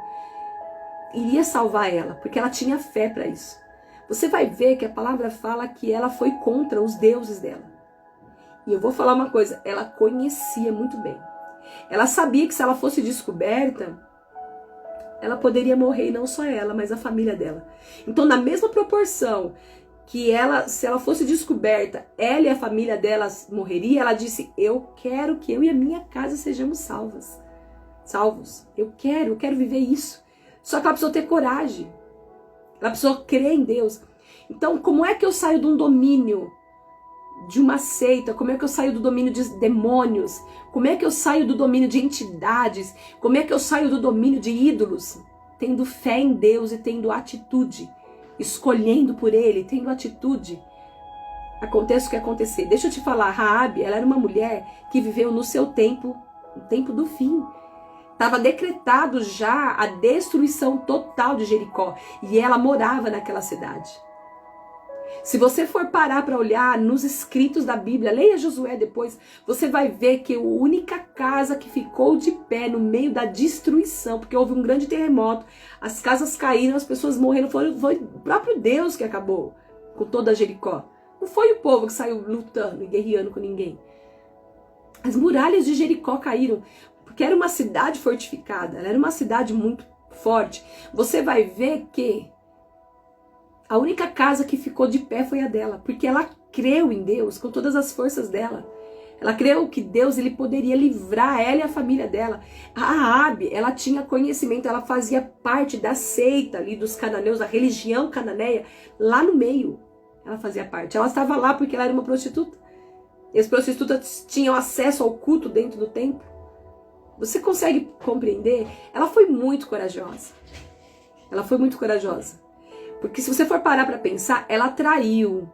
iria salvar ela, porque ela tinha fé para isso. Você vai ver que a palavra fala que ela foi contra os deuses dela. E eu vou falar uma coisa, ela conhecia muito bem. Ela sabia que se ela fosse descoberta, ela poderia morrer, e não só ela, mas a família dela. Então, na mesma proporção que ela, se ela fosse descoberta, ela e a família dela morreria, ela disse, eu quero que eu e a minha casa sejamos salvos. Eu quero viver isso. Só que ela precisou ter coragem. Ela precisou crer em Deus. Então, como é que eu saio de um domínio de uma seita? Como é que eu saio do domínio de demônios? Como é que eu saio do domínio de entidades? Como é que eu saio do domínio de ídolos? Tendo fé em Deus e tendo atitude. Escolhendo por Ele, tendo atitude. Aconteça o que acontecer. Deixa eu te falar, Raabe, ela era uma mulher que viveu no seu tempo, o tempo do fim. Estava decretado já a destruição total de Jericó. E ela morava naquela cidade. Se você for parar para olhar nos escritos da Bíblia, leia Josué depois, você vai ver que a única casa que ficou de pé no meio da destruição, porque houve um grande terremoto, as casas caíram, as pessoas morreram, foi o próprio Deus que acabou com toda Jericó. Não foi o povo que saiu lutando e guerreando com ninguém. As muralhas de Jericó caíram, porque era uma cidade fortificada, ela era uma cidade muito forte. Você vai ver que a única casa que ficou de pé foi a dela, porque ela creu em Deus com todas as forças dela. Ela creu que Deus ele poderia livrar ela e a família dela. A Raabe, ela tinha conhecimento, ela fazia parte da seita ali dos cananeus, da religião cananeia, lá no meio. Ela fazia parte. Ela estava lá porque ela era uma prostituta. E as prostitutas tinham acesso ao culto dentro do templo. Você consegue compreender? Ela foi muito corajosa. Ela foi muito corajosa. Porque se você for parar para pensar, ela traiu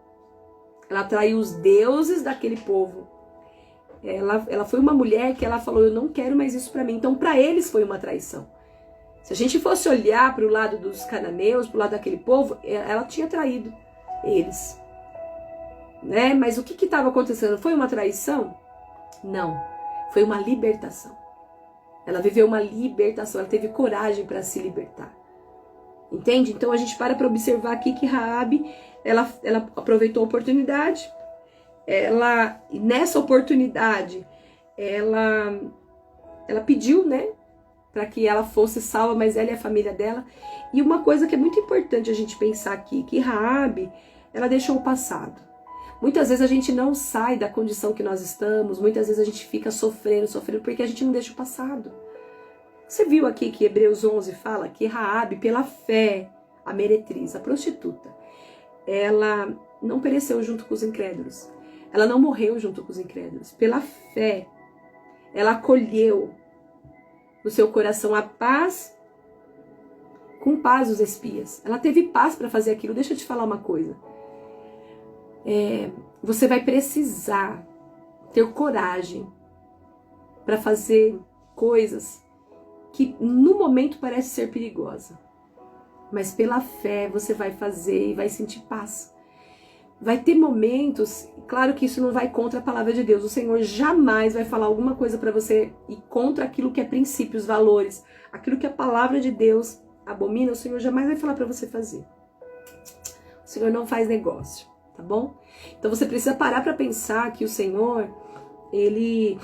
os deuses daquele povo. Ela foi uma mulher que ela falou, eu não quero mais isso para mim. Então para eles foi uma traição. Se a gente fosse olhar para o lado dos cananeus, para o lado daquele povo, ela tinha traído eles. Né? Mas o que estava acontecendo? Foi uma traição? Não. Foi uma libertação. Ela viveu uma libertação, ela teve coragem para se libertar. Entende? Então a gente para observar aqui que Raabe, ela aproveitou a oportunidade. Nessa oportunidade, ela pediu, né, para que ela fosse salva, mas ela e a família dela. E uma coisa que é muito importante a gente pensar aqui, que Raabe, ela deixou o passado. Muitas vezes a gente não sai da condição que nós estamos, muitas vezes a gente fica sofrendo, porque a gente não deixa o passado. Você viu aqui que Hebreus 11 fala que Raabe, pela fé, a meretriz, a prostituta, ela não pereceu junto com os incrédulos. Ela não morreu junto com os incrédulos. Pela fé, ela acolheu no seu coração a paz, com paz os espias. Ela teve paz para fazer aquilo. Deixa eu te falar uma coisa. Você vai precisar ter coragem para fazer coisas que no momento parece ser perigosa, mas pela fé você vai fazer e vai sentir paz. Vai ter momentos, claro que isso não vai contra a palavra de Deus, o Senhor jamais vai falar alguma coisa para você e contra aquilo que é princípios, valores, aquilo que a palavra de Deus abomina, o Senhor jamais vai falar para você fazer. O Senhor não faz negócio, tá bom? Então você precisa parar para pensar que o Senhor, Ele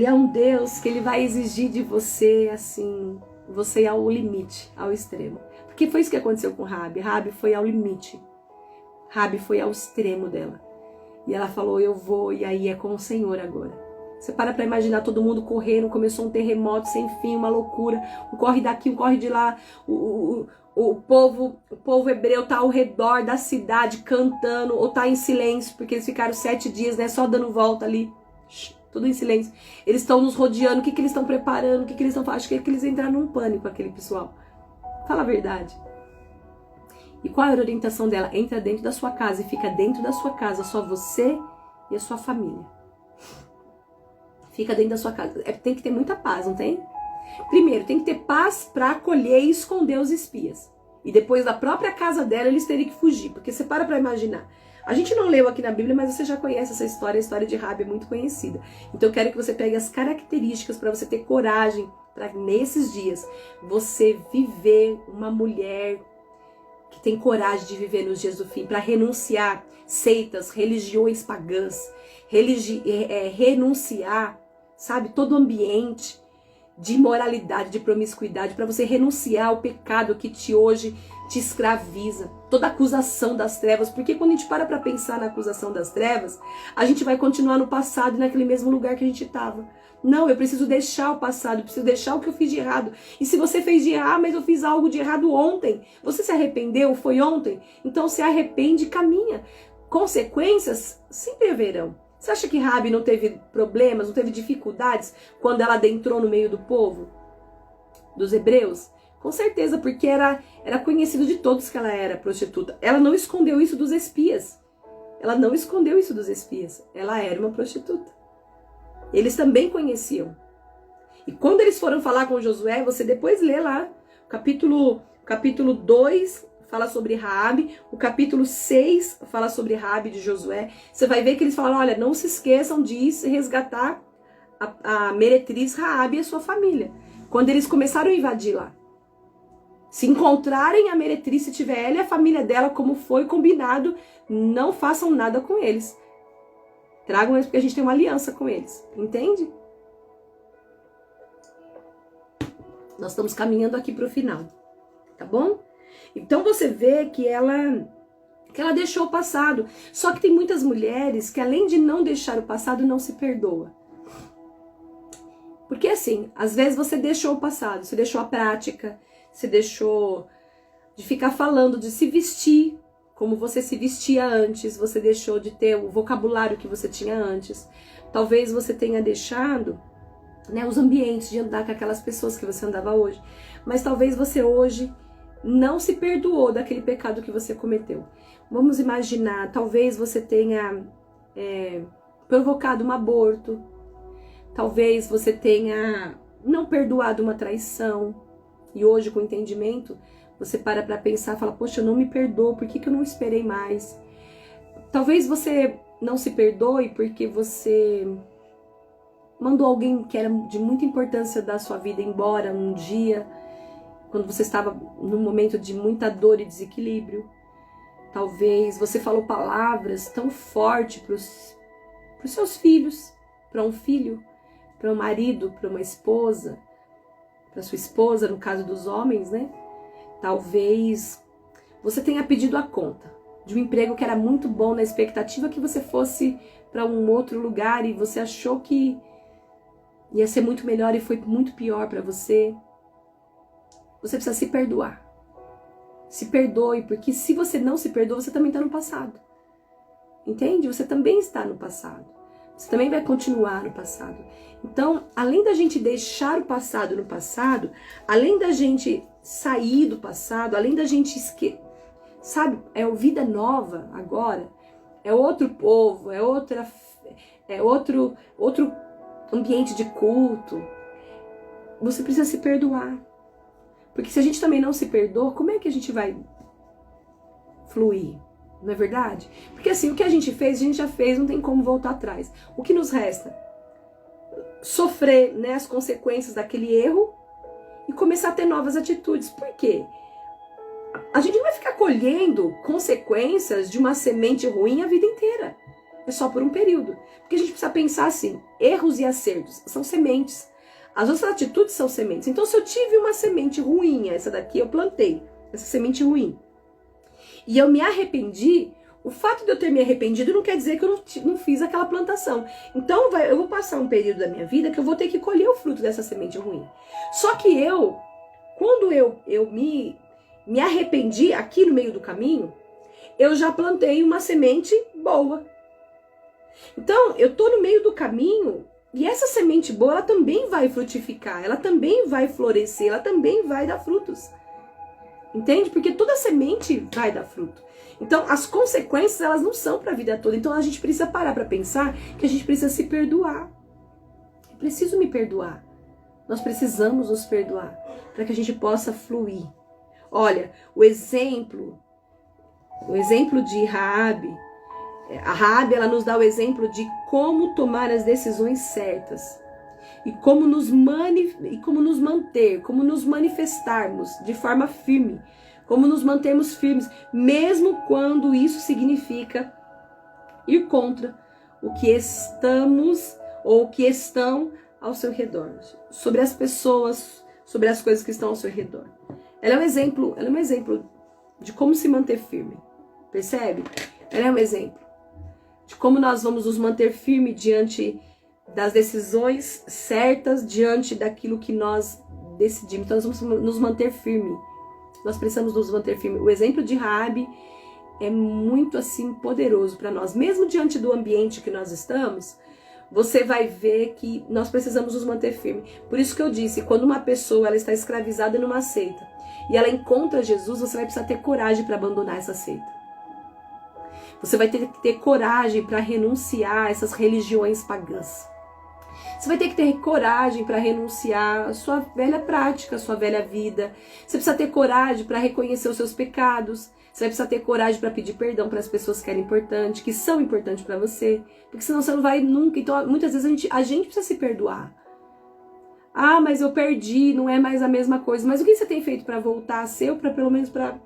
é um Deus que Ele vai exigir de você, assim, você ir ao limite, ao extremo. Porque foi isso que aconteceu com Raabe. Raabe foi ao limite. Raabe foi ao extremo dela. E ela falou, eu vou, e aí é com o Senhor agora. Você para imaginar todo mundo correndo, começou um terremoto sem fim, uma loucura, um corre daqui, um corre de lá, o povo hebreu tá ao redor da cidade cantando, ou tá em silêncio, porque eles ficaram 7 dias, né, só dando volta ali, tudo em silêncio. Eles estão nos rodeando, o que eles estão preparando, o que eles estão fazendo? Acho que eles entraram num pânico, aquele pessoal. Fala a verdade. E qual era a orientação dela? Entra dentro da sua casa e fica dentro da sua casa, só você e a sua família. Fica dentro da sua casa. Tem que ter muita paz, não tem? Primeiro, tem que ter paz para acolher e esconder os espias. E depois da própria casa dela, eles teriam que fugir. Porque você para imaginar. A gente não leu aqui na Bíblia, mas você já conhece essa história. A história de Raabe é muito conhecida. Então eu quero que você pegue as características para você ter coragem para nesses dias você viver uma mulher que tem coragem de viver nos dias do fim, para renunciar seitas, religiões pagãs, renunciar, sabe, todo o ambiente de imoralidade, de promiscuidade, para você renunciar ao pecado que hoje te escraviza, toda acusação das trevas, porque quando a gente para pensar na acusação das trevas, a gente vai continuar no passado e naquele mesmo lugar que a gente estava. Não, eu preciso deixar o passado, eu preciso deixar o que eu fiz de errado. E se você fez de errado, mas eu fiz algo de errado ontem, você se arrependeu, foi ontem? Então se arrepende e caminha. Consequências sempre haverão. Você acha que Raabe não teve problemas, não teve dificuldades quando ela adentrou no meio do povo, dos hebreus? Com certeza, porque era conhecido de todos que ela era prostituta. Ela não escondeu isso dos espias. Ela não escondeu isso dos espias. Ela era uma prostituta. Eles também conheciam. E quando eles foram falar com Josué, você depois lê lá, capítulo 2 fala sobre Raabe, o capítulo 6 fala sobre Raabe de Josué. Você vai ver que eles falam, olha, não se esqueçam de resgatar a meretriz Raabe e a sua família. Quando eles começaram a invadir lá. Se encontrarem a meretriz, se tiver ela e a família dela, como foi combinado, não façam nada com eles. Tragam eles porque a gente tem uma aliança com eles. Entende? Nós estamos caminhando aqui para o final. Tá bom? Então você vê que ela deixou o passado. Só que tem muitas mulheres que além de não deixar o passado, não se perdoa. Porque assim, às vezes você deixou o passado, você deixou a prática, você deixou de ficar falando, de se vestir como você se vestia antes, você deixou de ter o vocabulário que você tinha antes. Talvez você tenha deixado, né, os ambientes de andar com aquelas pessoas que você andava hoje. Mas talvez você hoje não se perdoou daquele pecado que você cometeu. Vamos imaginar, talvez você tenha provocado um aborto, talvez você tenha não perdoado uma traição, e hoje com entendimento, você para pensar e fala, poxa, eu não me perdoo, por que eu não esperei mais? Talvez você não se perdoe porque você mandou alguém que era de muita importância da sua vida embora um dia, quando você estava num momento de muita dor e desequilíbrio. Talvez você falou palavras tão fortes para os seus filhos, para um filho, para um marido, para uma esposa, para sua esposa, no caso dos homens, né? Talvez você tenha pedido a conta de um emprego que era muito bom, na expectativa que você fosse para um outro lugar e você achou que ia ser muito melhor e foi muito pior para você. Você precisa se perdoar. Se perdoe, porque se você não se perdoa, você também está no passado. Entende? Você também está no passado. Você também vai continuar no passado. Então, além da gente deixar o passado no passado, além da gente sair do passado, além da gente esquecer, sabe, é o vida nova agora, é outro povo, é outro ambiente de culto. Você precisa se perdoar. Porque se a gente também não se perdoa, como é que a gente vai fluir? Não é verdade? Porque assim, o que a gente já fez, não tem como voltar atrás. O que nos resta? Sofrer, né, as consequências daquele erro e começar a ter novas atitudes. Por quê? A gente não vai ficar colhendo consequências de uma semente ruim a vida inteira. É só por um período. Porque a gente precisa pensar assim, erros e acertos são sementes. As outras atitudes são sementes. Então, se eu tive uma semente ruim, essa daqui eu plantei, essa semente ruim, e eu me arrependi, O fato de eu ter me arrependido não quer dizer que eu não fiz aquela plantação. Então eu vou passar um período da minha vida que eu vou ter que colher o fruto dessa semente ruim. Só que quando eu me arrependi aqui no meio do caminho, eu já plantei uma semente boa. Então, eu tô no meio do caminho e essa semente boa, ela também vai frutificar, ela também vai florescer, ela também vai dar frutos. Entende? Porque toda semente vai dar fruto. Então, as consequências, elas não são para a vida toda. Então, a gente precisa parar para pensar que a gente precisa se perdoar. Eu preciso me perdoar. Nós precisamos nos perdoar para que a gente possa fluir. Olha, o exemplo de Raabe, a Raabe, ela nos dá o exemplo de como tomar as decisões certas e como nos manter, como nos manifestarmos de forma firme, como nos mantermos firmes, mesmo quando isso significa ir contra o que estamos ou o que estão ao seu redor, sobre as pessoas, sobre as coisas que estão ao seu redor. Ela é um exemplo de como se manter firme. Percebe? Ela é um exemplo de como nós vamos nos manter firme diante das decisões certas, diante daquilo que nós decidimos. Então, nós vamos nos manter firme. Nós precisamos nos manter firme. O exemplo de Raabe é muito assim poderoso para nós. Mesmo diante do ambiente que nós estamos, você vai ver que nós precisamos nos manter firme. Por isso que eu disse, quando uma pessoa ela está escravizada numa seita e ela encontra Jesus, você vai precisar ter coragem para abandonar essa seita. Você vai ter que ter coragem para renunciar a essas religiões pagãs. Você vai ter que ter coragem para renunciar à sua velha prática, à sua velha vida. Você precisa ter coragem para reconhecer os seus pecados. Você vai precisar ter coragem para pedir perdão para as pessoas que eram importantes, que são importantes para você. Porque senão você não vai nunca. Então, muitas vezes a gente precisa se perdoar. Ah, mas eu perdi, não é mais a mesma coisa. Mas o que você tem feito para voltar a ser, ou para pelo menos para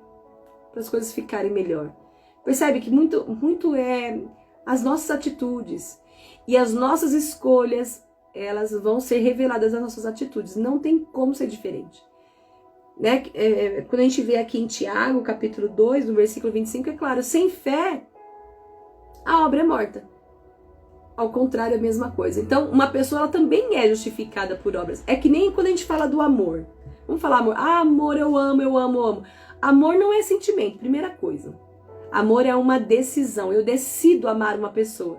as coisas ficarem melhor? Percebe que muito é as nossas atitudes e as nossas escolhas, elas vão ser reveladas nas nossas atitudes. Não tem como ser diferente. Né? Quando a gente vê aqui em Tiago, capítulo 2, no versículo 25, é claro, sem fé, a obra é morta. Ao contrário, é a mesma coisa. Então, uma pessoa ela também é justificada por obras. É que nem quando a gente fala do amor. Vamos falar amor. Ah, amor, eu amo, eu amo, eu amo. Amor não é sentimento, primeira coisa. Amor é uma decisão. Eu decido amar uma pessoa.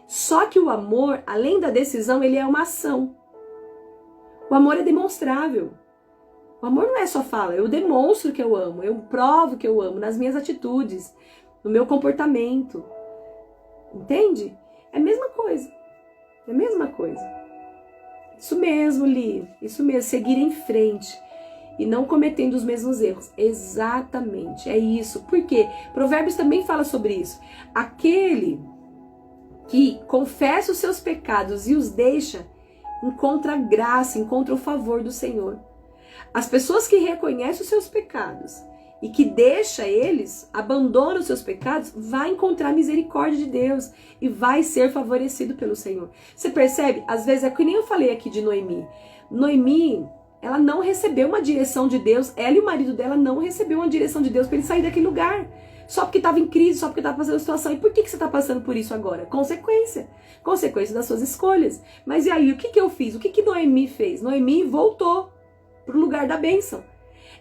Só que o amor, além da decisão, ele é uma ação. O amor é demonstrável. O amor não é só fala. Eu demonstro que eu amo. Eu provo que eu amo nas minhas atitudes, no meu comportamento. Entende? É a mesma coisa. É a mesma coisa. Isso mesmo, Li. Isso mesmo. Seguir em frente. E não cometendo os mesmos erros. Exatamente, é isso. Por quê? Provérbios também fala sobre isso. Aquele que confessa os seus pecados e os deixa, encontra graça, encontra o favor do Senhor. As pessoas que reconhecem os seus pecados e que deixa eles, abandona os seus pecados, vai encontrar misericórdia de Deus e vai ser favorecido pelo Senhor. Você percebe? Às vezes é que nem eu falei aqui de Noemi. Noemi, ela não recebeu uma direção de Deus, ela e o marido dela não receberam uma direção de Deus para ele sair daquele lugar. Só porque estava em crise, só porque estava passando situação. E por que você está passando por isso agora? Consequência. Consequência das suas escolhas. Mas e aí, o que eu fiz? O que Noemi fez? Noemi voltou para o lugar da bênção.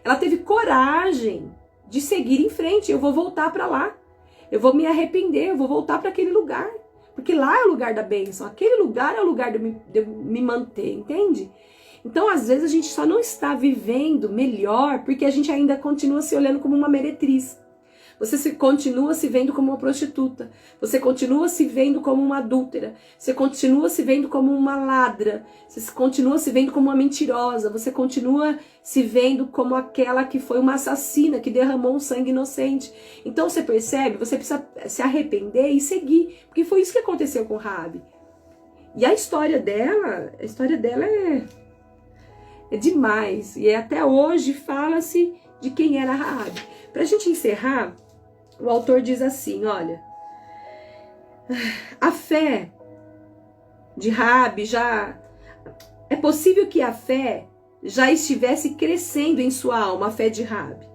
Ela teve coragem de seguir em frente. Eu vou voltar para lá. Eu vou me arrepender, eu vou voltar para aquele lugar. Porque lá é o lugar da bênção. Aquele lugar é o lugar de eu me manter, entende? Então, às vezes, a gente só não está vivendo melhor porque a gente ainda continua se olhando como uma meretriz. Você continua se vendo como uma prostituta. Você continua se vendo como uma adúltera. Você continua se vendo como uma ladra. Você continua se vendo como uma mentirosa. Você continua se vendo como aquela que foi uma assassina, que derramou um sangue inocente. Então, você percebe? Você precisa se arrepender e seguir. Porque foi isso que aconteceu com Raabe. E a história dela é demais. E até hoje fala-se de quem era Raabe. Para a gente encerrar, o autor diz assim, olha, a fé de Raabe já... É possível que a fé já estivesse crescendo em sua alma, a fé de Raabe.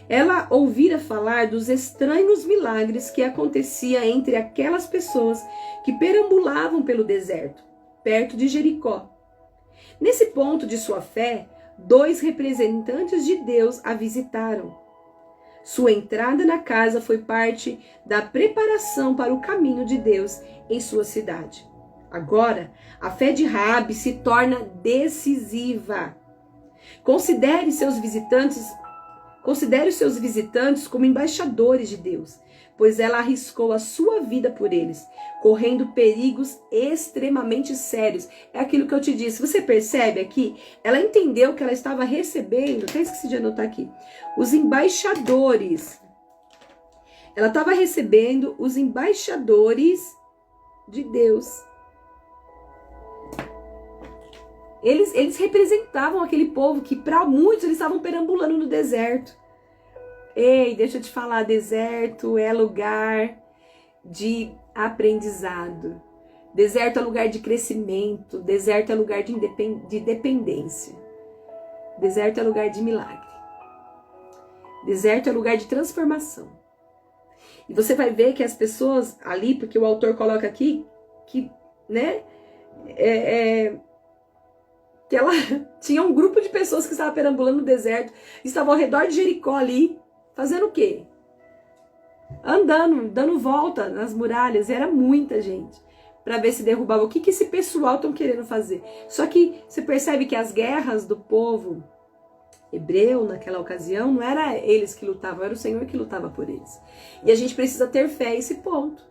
Ela ouvira falar dos estranhos milagres que acontecia entre aquelas pessoas que perambulavam pelo deserto, perto de Jericó. Nesse ponto de sua fé, 2 representantes de Deus a visitaram. Sua entrada na casa foi parte da preparação para o caminho de Deus em sua cidade. Agora, a fé de Raabe se torna decisiva. Considere os seus visitantes como embaixadores de Deus, pois ela arriscou a sua vida por eles, correndo perigos extremamente sérios. É aquilo que eu te disse. Você percebe aqui? Ela entendeu que ela estava recebendo, até esqueci de anotar aqui, os embaixadores. Ela estava recebendo os embaixadores de Deus. Eles representavam aquele povo que para muitos eles estavam perambulando no deserto. Ei, deixa eu te falar, deserto é lugar de aprendizado. Deserto é lugar de crescimento. Deserto é lugar de dependência. Deserto é lugar de milagre. Deserto é lugar de transformação. E você vai ver que as pessoas ali, porque o autor coloca aqui que, né, que ela tinha um grupo de pessoas que estavam perambulando no deserto, estavam ao redor de Jericó ali, fazendo o quê? Andando, dando volta nas muralhas, e era muita gente, para ver se derrubava. O que esse pessoal estão querendo fazer? Só que você percebe que as guerras do povo hebreu naquela ocasião, não era eles que lutavam, era o Senhor que lutava por eles. E a gente precisa ter fé a esse ponto.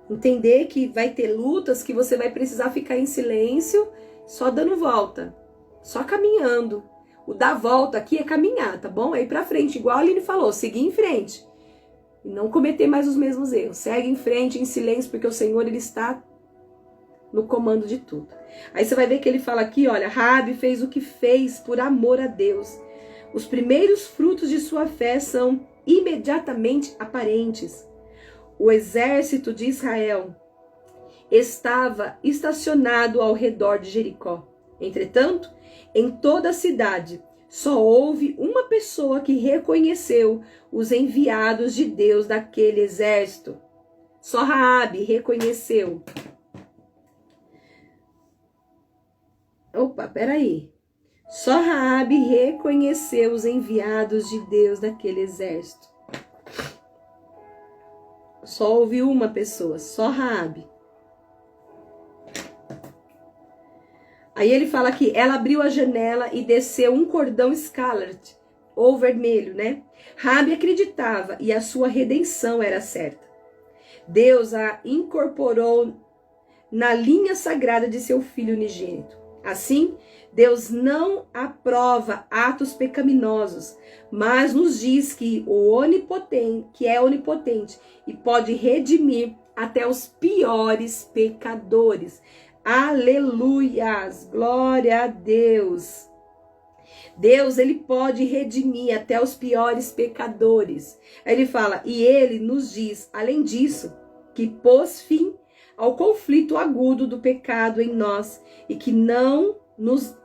Entender que vai ter lutas que você vai precisar ficar em silêncio, só dando volta, só caminhando. O dar volta aqui é caminhar, tá bom? É ir pra frente, igual a Aline falou, seguir em frente. E não cometer mais os mesmos erros. Segue em frente, em silêncio, porque o Senhor, Ele está no comando de tudo. Aí você vai ver que ele fala aqui, olha, Raabe fez o que fez por amor a Deus. Os primeiros frutos de sua fé são imediatamente aparentes. O exército de Israel estava estacionado ao redor de Jericó. Entretanto, em toda a cidade, só houve uma pessoa que reconheceu os enviados de Deus daquele exército. Só Raabe reconheceu. Opa, peraí. Só Raabe reconheceu os enviados de Deus daquele exército. Só houve uma pessoa, só Raabe. Aí ele fala que ela abriu a janela e desceu um cordão escarlate, ou vermelho, né? Raabe acreditava e a sua redenção era certa. Deus a incorporou na linha sagrada de seu filho unigênito. Assim, Deus não aprova atos pecaminosos, mas nos diz que é onipotente e pode redimir até os piores pecadores. Aleluias, glória a Deus. Deus, ele pode redimir até os piores pecadores. Aí ele fala, e ele nos diz, além disso, que pôs fim ao conflito agudo do pecado em nós e que não nos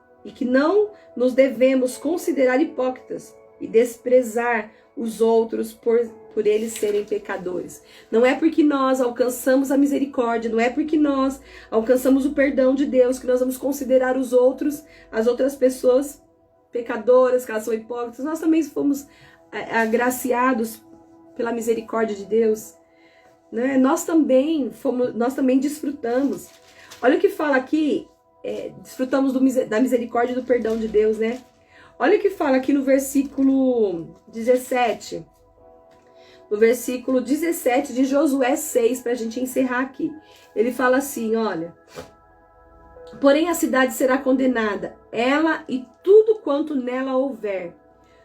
devemos considerar hipócritas e desprezar os outros por eles serem pecadores. Não é porque nós alcançamos a misericórdia, não é porque nós alcançamos o perdão de Deus que nós vamos considerar os outros, as outras pessoas pecadoras, que elas são hipócritas. Nós também fomos agraciados pela misericórdia de Deus, né? Nós também desfrutamos. Olha o que fala aqui, desfrutamos da misericórdia e do perdão de Deus, né? Olha o que fala aqui no versículo 17. No versículo 17 de Josué 6, para a gente encerrar aqui. Ele fala assim, olha. Porém a cidade será condenada, ela e tudo quanto nela houver.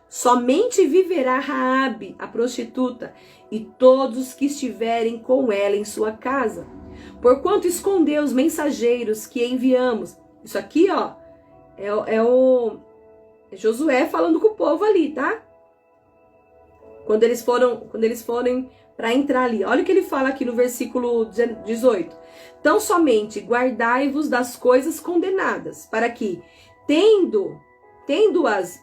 Somente viverá Raabe, a prostituta, e todos os que estiverem com ela em sua casa. Porquanto escondeu os mensageiros que enviamos. Isso aqui, ó, é Josué falando com o povo ali, tá? Quando eles forem para entrar ali. Olha o que ele fala aqui no versículo 18. Tão somente guardai-vos das coisas condenadas, para que, tendo-as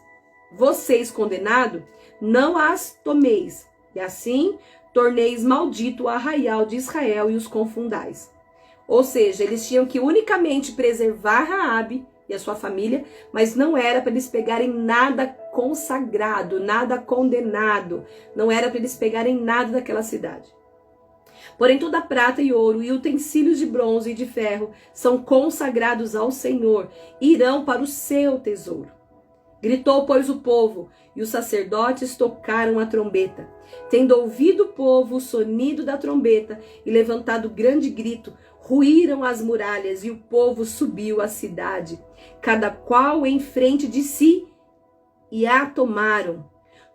vocês condenado, não as tomeis, e assim torneis maldito o arraial de Israel e os confundais. Ou seja, eles tinham que unicamente preservar Raabe e a sua família, mas não era para eles pegarem nada consagrado, nada condenado, não era para eles pegarem nada daquela cidade. Porém, toda a prata e ouro e utensílios de bronze e de ferro são consagrados ao Senhor, irão para o seu tesouro. Gritou, pois, o povo, e os sacerdotes tocaram a trombeta. Tendo ouvido o povo o sonido da trombeta e levantado grande grito, ruíram as muralhas e o povo subiu à cidade, cada qual em frente de si, e a tomaram.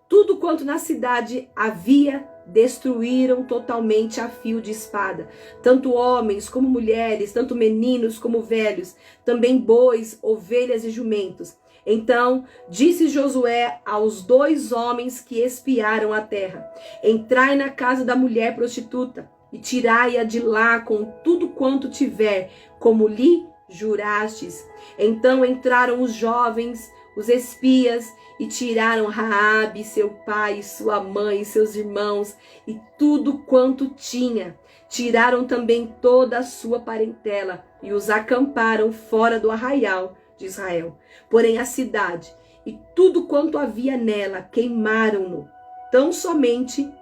Tudo quanto na cidade havia, destruíram totalmente a fio de espada, tanto homens como mulheres, tanto meninos como velhos, também bois, ovelhas e jumentos. Então disse Josué aos 2 homens que espiaram a terra: entrai na casa da mulher prostituta e tirai-a de lá com tudo quanto tiver, como lhe jurastes. Então entraram os jovens, os espias, e tiraram Raabe, seu pai, sua mãe, seus irmãos, e tudo quanto tinha. Tiraram também toda a sua parentela, e os acamparam fora do arraial de Israel. Porém a cidade e tudo quanto havia nela queimaram-no. Tão somente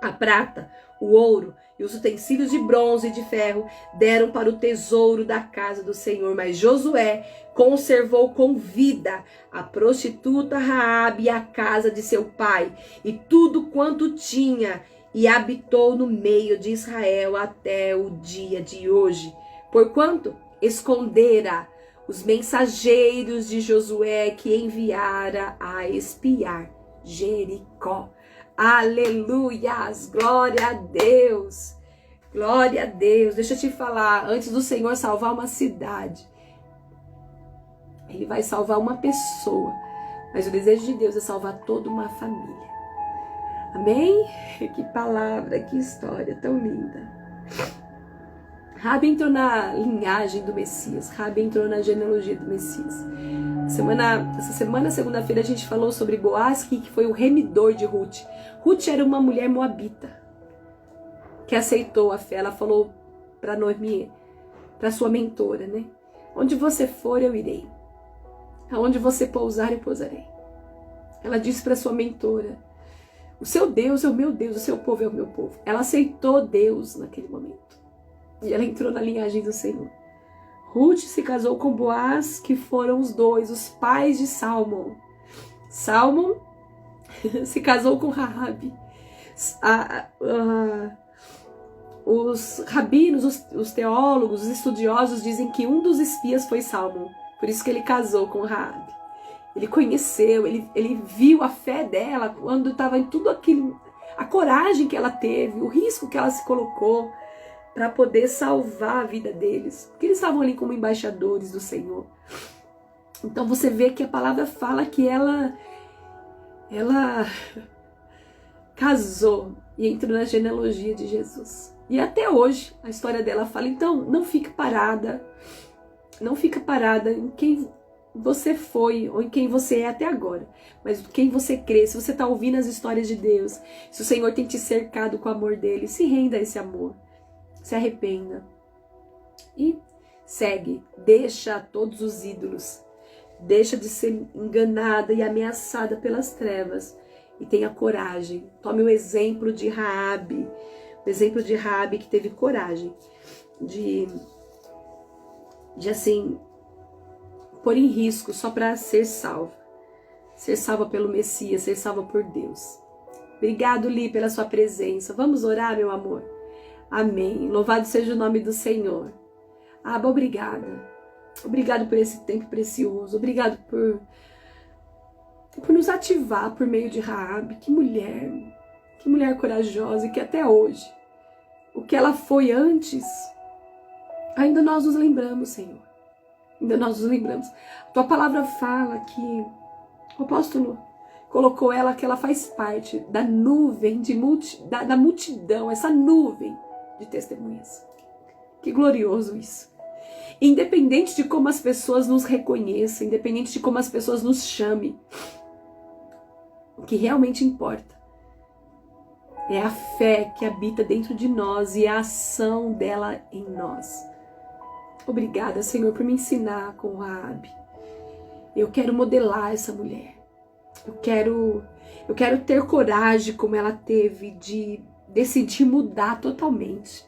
a prata, o ouro e os utensílios de bronze e de ferro deram para o tesouro da casa do Senhor. Mas Josué conservou com vida a prostituta Raabe e a casa de seu pai e tudo quanto tinha, e habitou no meio de Israel até o dia de hoje, porquanto escondera os mensageiros de Josué que enviara a espiar Jericó. Aleluias, glória a Deus, glória a Deus. Deixa eu te falar, antes do Senhor salvar uma cidade, Ele vai salvar uma pessoa, mas o desejo de Deus é salvar toda uma família. Amém? Que palavra, que história tão linda. Raabe entrou na linhagem do Messias, Raabe entrou na genealogia do Messias. Essa semana, segunda-feira, a gente falou sobre Boaz, que foi o remidor de Ruth. Ruth era uma mulher moabita que aceitou a fé. Ela falou para Noemi, para sua mentora, né? Onde você for, eu irei. Aonde você pousar, eu pousarei. Ela disse para sua mentora: o seu Deus é o meu Deus, o seu povo é o meu povo. Ela aceitou Deus naquele momento. E ela entrou na linhagem do Senhor. Ruth se casou com Boaz, que foram os 2, os pais de Salmão. Salmão se casou com Raabe. Os rabinos, os teólogos, os estudiosos dizem que um dos espias foi Salmão. Por isso que ele casou com Raabe. Ele conheceu, ele viu a fé dela quando estava em tudo aquilo, a coragem que ela teve, o risco que ela se colocou para poder salvar a vida deles, porque eles estavam ali como embaixadores do Senhor. Então você vê que a palavra fala que ela casou e entrou na genealogia de Jesus. E até hoje a história dela fala. Então não fica parada em quem você foi ou em quem você é até agora, mas quem você crê. Se você está ouvindo as histórias de Deus, se o Senhor tem te cercado com o amor dele, se renda a esse amor. Se arrependa e segue, deixa todos os ídolos, deixa de ser enganada e ameaçada pelas trevas e tenha coragem. Tome o exemplo de Raabe, que teve coragem de assim pôr em risco só para ser salva pelo Messias, ser salva por Deus. Obrigado, Li, pela sua presença. Vamos orar, meu amor? Amém. Louvado seja o nome do Senhor. Abba, obrigada. Obrigado por esse tempo precioso. Obrigado por nos ativar por meio de Raabe. Que mulher corajosa, e que até hoje, o que ela foi antes, ainda nós nos lembramos, Senhor. Ainda nós nos lembramos. A tua palavra fala que o apóstolo colocou ela, que ela faz parte da nuvem, da multidão, essa nuvem de testemunhas. Que glorioso isso. Independente de como as pessoas nos reconheçam, independente de como as pessoas nos chamem, O que realmente importa é a fé que habita dentro de nós e a ação dela em nós. Obrigada, Senhor, por me ensinar com Raabe. Eu quero modelar essa mulher. Eu quero ter coragem como ela teve de decidir mudar totalmente.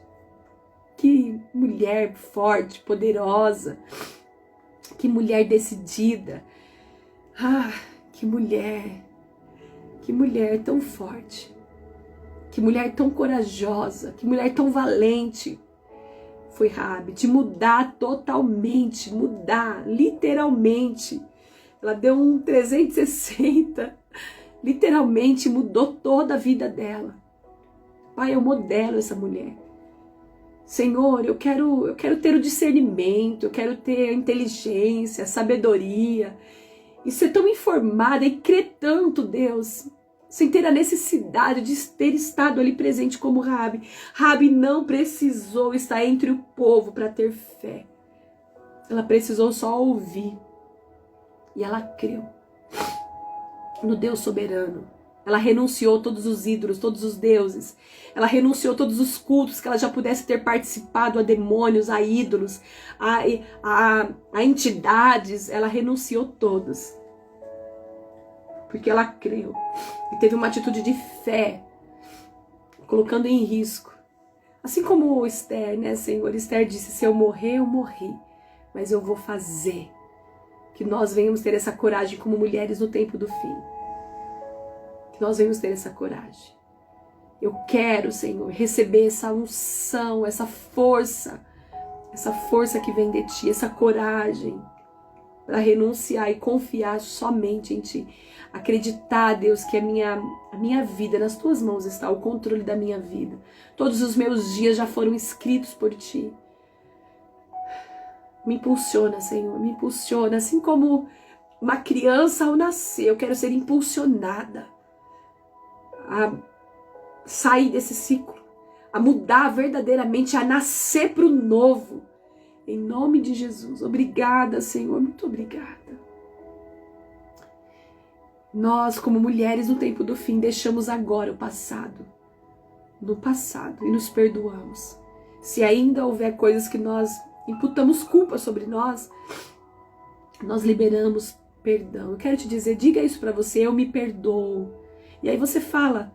Que mulher forte, poderosa. Que mulher decidida. Ah, que mulher tão forte. Que mulher tão corajosa. Que mulher tão valente. Foi Raabe, de mudar totalmente, mudar, literalmente. Ela deu um 360, literalmente mudou toda a vida dela. Pai, eu modelo essa mulher. Senhor, eu quero ter o discernimento, eu quero ter a inteligência, a sabedoria, e ser tão informada e crer tanto, Deus, sem ter a necessidade de ter estado ali presente como Raabe. Raabe não precisou estar entre o povo para ter fé. Ela precisou só ouvir. E ela creu no Deus soberano. Ela renunciou todos os ídolos, todos os deuses. Ela renunciou todos os cultos que ela já pudesse ter participado, a demônios, a ídolos, a entidades. Ela renunciou todos. Porque ela creu. E teve uma atitude de fé, colocando em risco. Assim como Esther, né, Senhor? Esther disse, se eu morrer, eu morri. Mas eu vou fazer. Que nós venhamos ter essa coragem como mulheres no tempo do fim. Que nós venhamos ter essa coragem. Eu quero, Senhor, receber essa unção, essa força que vem de Ti, essa coragem para renunciar e confiar somente em Ti. Acreditar, Deus, que a minha vida nas Tuas mãos está, o controle da minha vida. Todos os meus dias já foram escritos por Ti. Me impulsiona, Senhor, me impulsiona. Assim como uma criança ao nascer, eu quero ser impulsionada a sair desse ciclo, a mudar verdadeiramente, a nascer para o novo. Em nome de Jesus. Obrigada, Senhor, muito obrigada. Nós, como mulheres no tempo do fim, deixamos agora o passado no passado e nos perdoamos. Se ainda houver coisas que nós imputamos culpa sobre nós, nós liberamos perdão. Eu quero te dizer, diga isso para você, eu me perdoo. E aí você fala,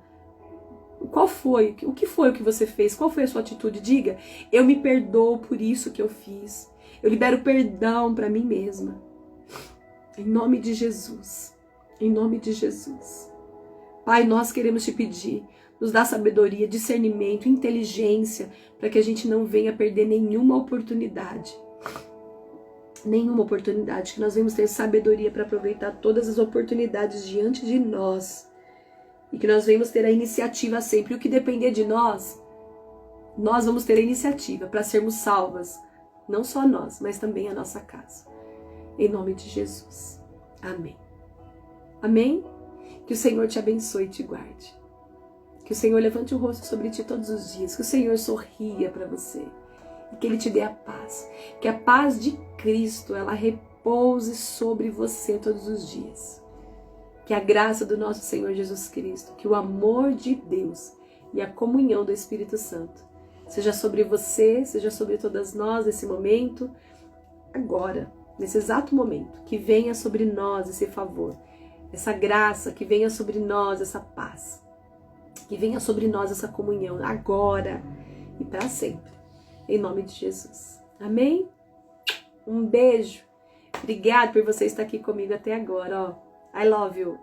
qual foi? O que foi o que você fez? Qual foi a sua atitude? Diga, eu me perdoo por isso que eu fiz. Eu libero perdão para mim mesma. Em nome de Jesus. Em nome de Jesus. Pai, nós queremos te pedir, nos dá sabedoria, discernimento, inteligência, para que a gente não venha perder nenhuma oportunidade. Nenhuma oportunidade. Que nós venhamos ter sabedoria para aproveitar todas as oportunidades diante de nós. E que nós venhamos ter a iniciativa sempre. O que depender de nós, nós vamos ter a iniciativa para sermos salvas. Não só nós, mas também a nossa casa. Em nome de Jesus. Amém. Amém? Que o Senhor te abençoe e te guarde. Que o Senhor levante o rosto sobre ti todos os dias. Que o Senhor sorria para você. E que Ele te dê a paz. Que a paz de Cristo, ela repouse sobre você todos os dias. Que a graça do nosso Senhor Jesus Cristo, que o amor de Deus e a comunhão do Espírito Santo seja sobre você, seja sobre todas nós nesse momento, agora, nesse exato momento. Que venha sobre nós esse favor, essa graça, que venha sobre nós essa paz. Que venha sobre nós essa comunhão, agora e para sempre. Em nome de Jesus. Amém? Um beijo. Obrigada por você estar aqui comigo até agora. Ó. I love you.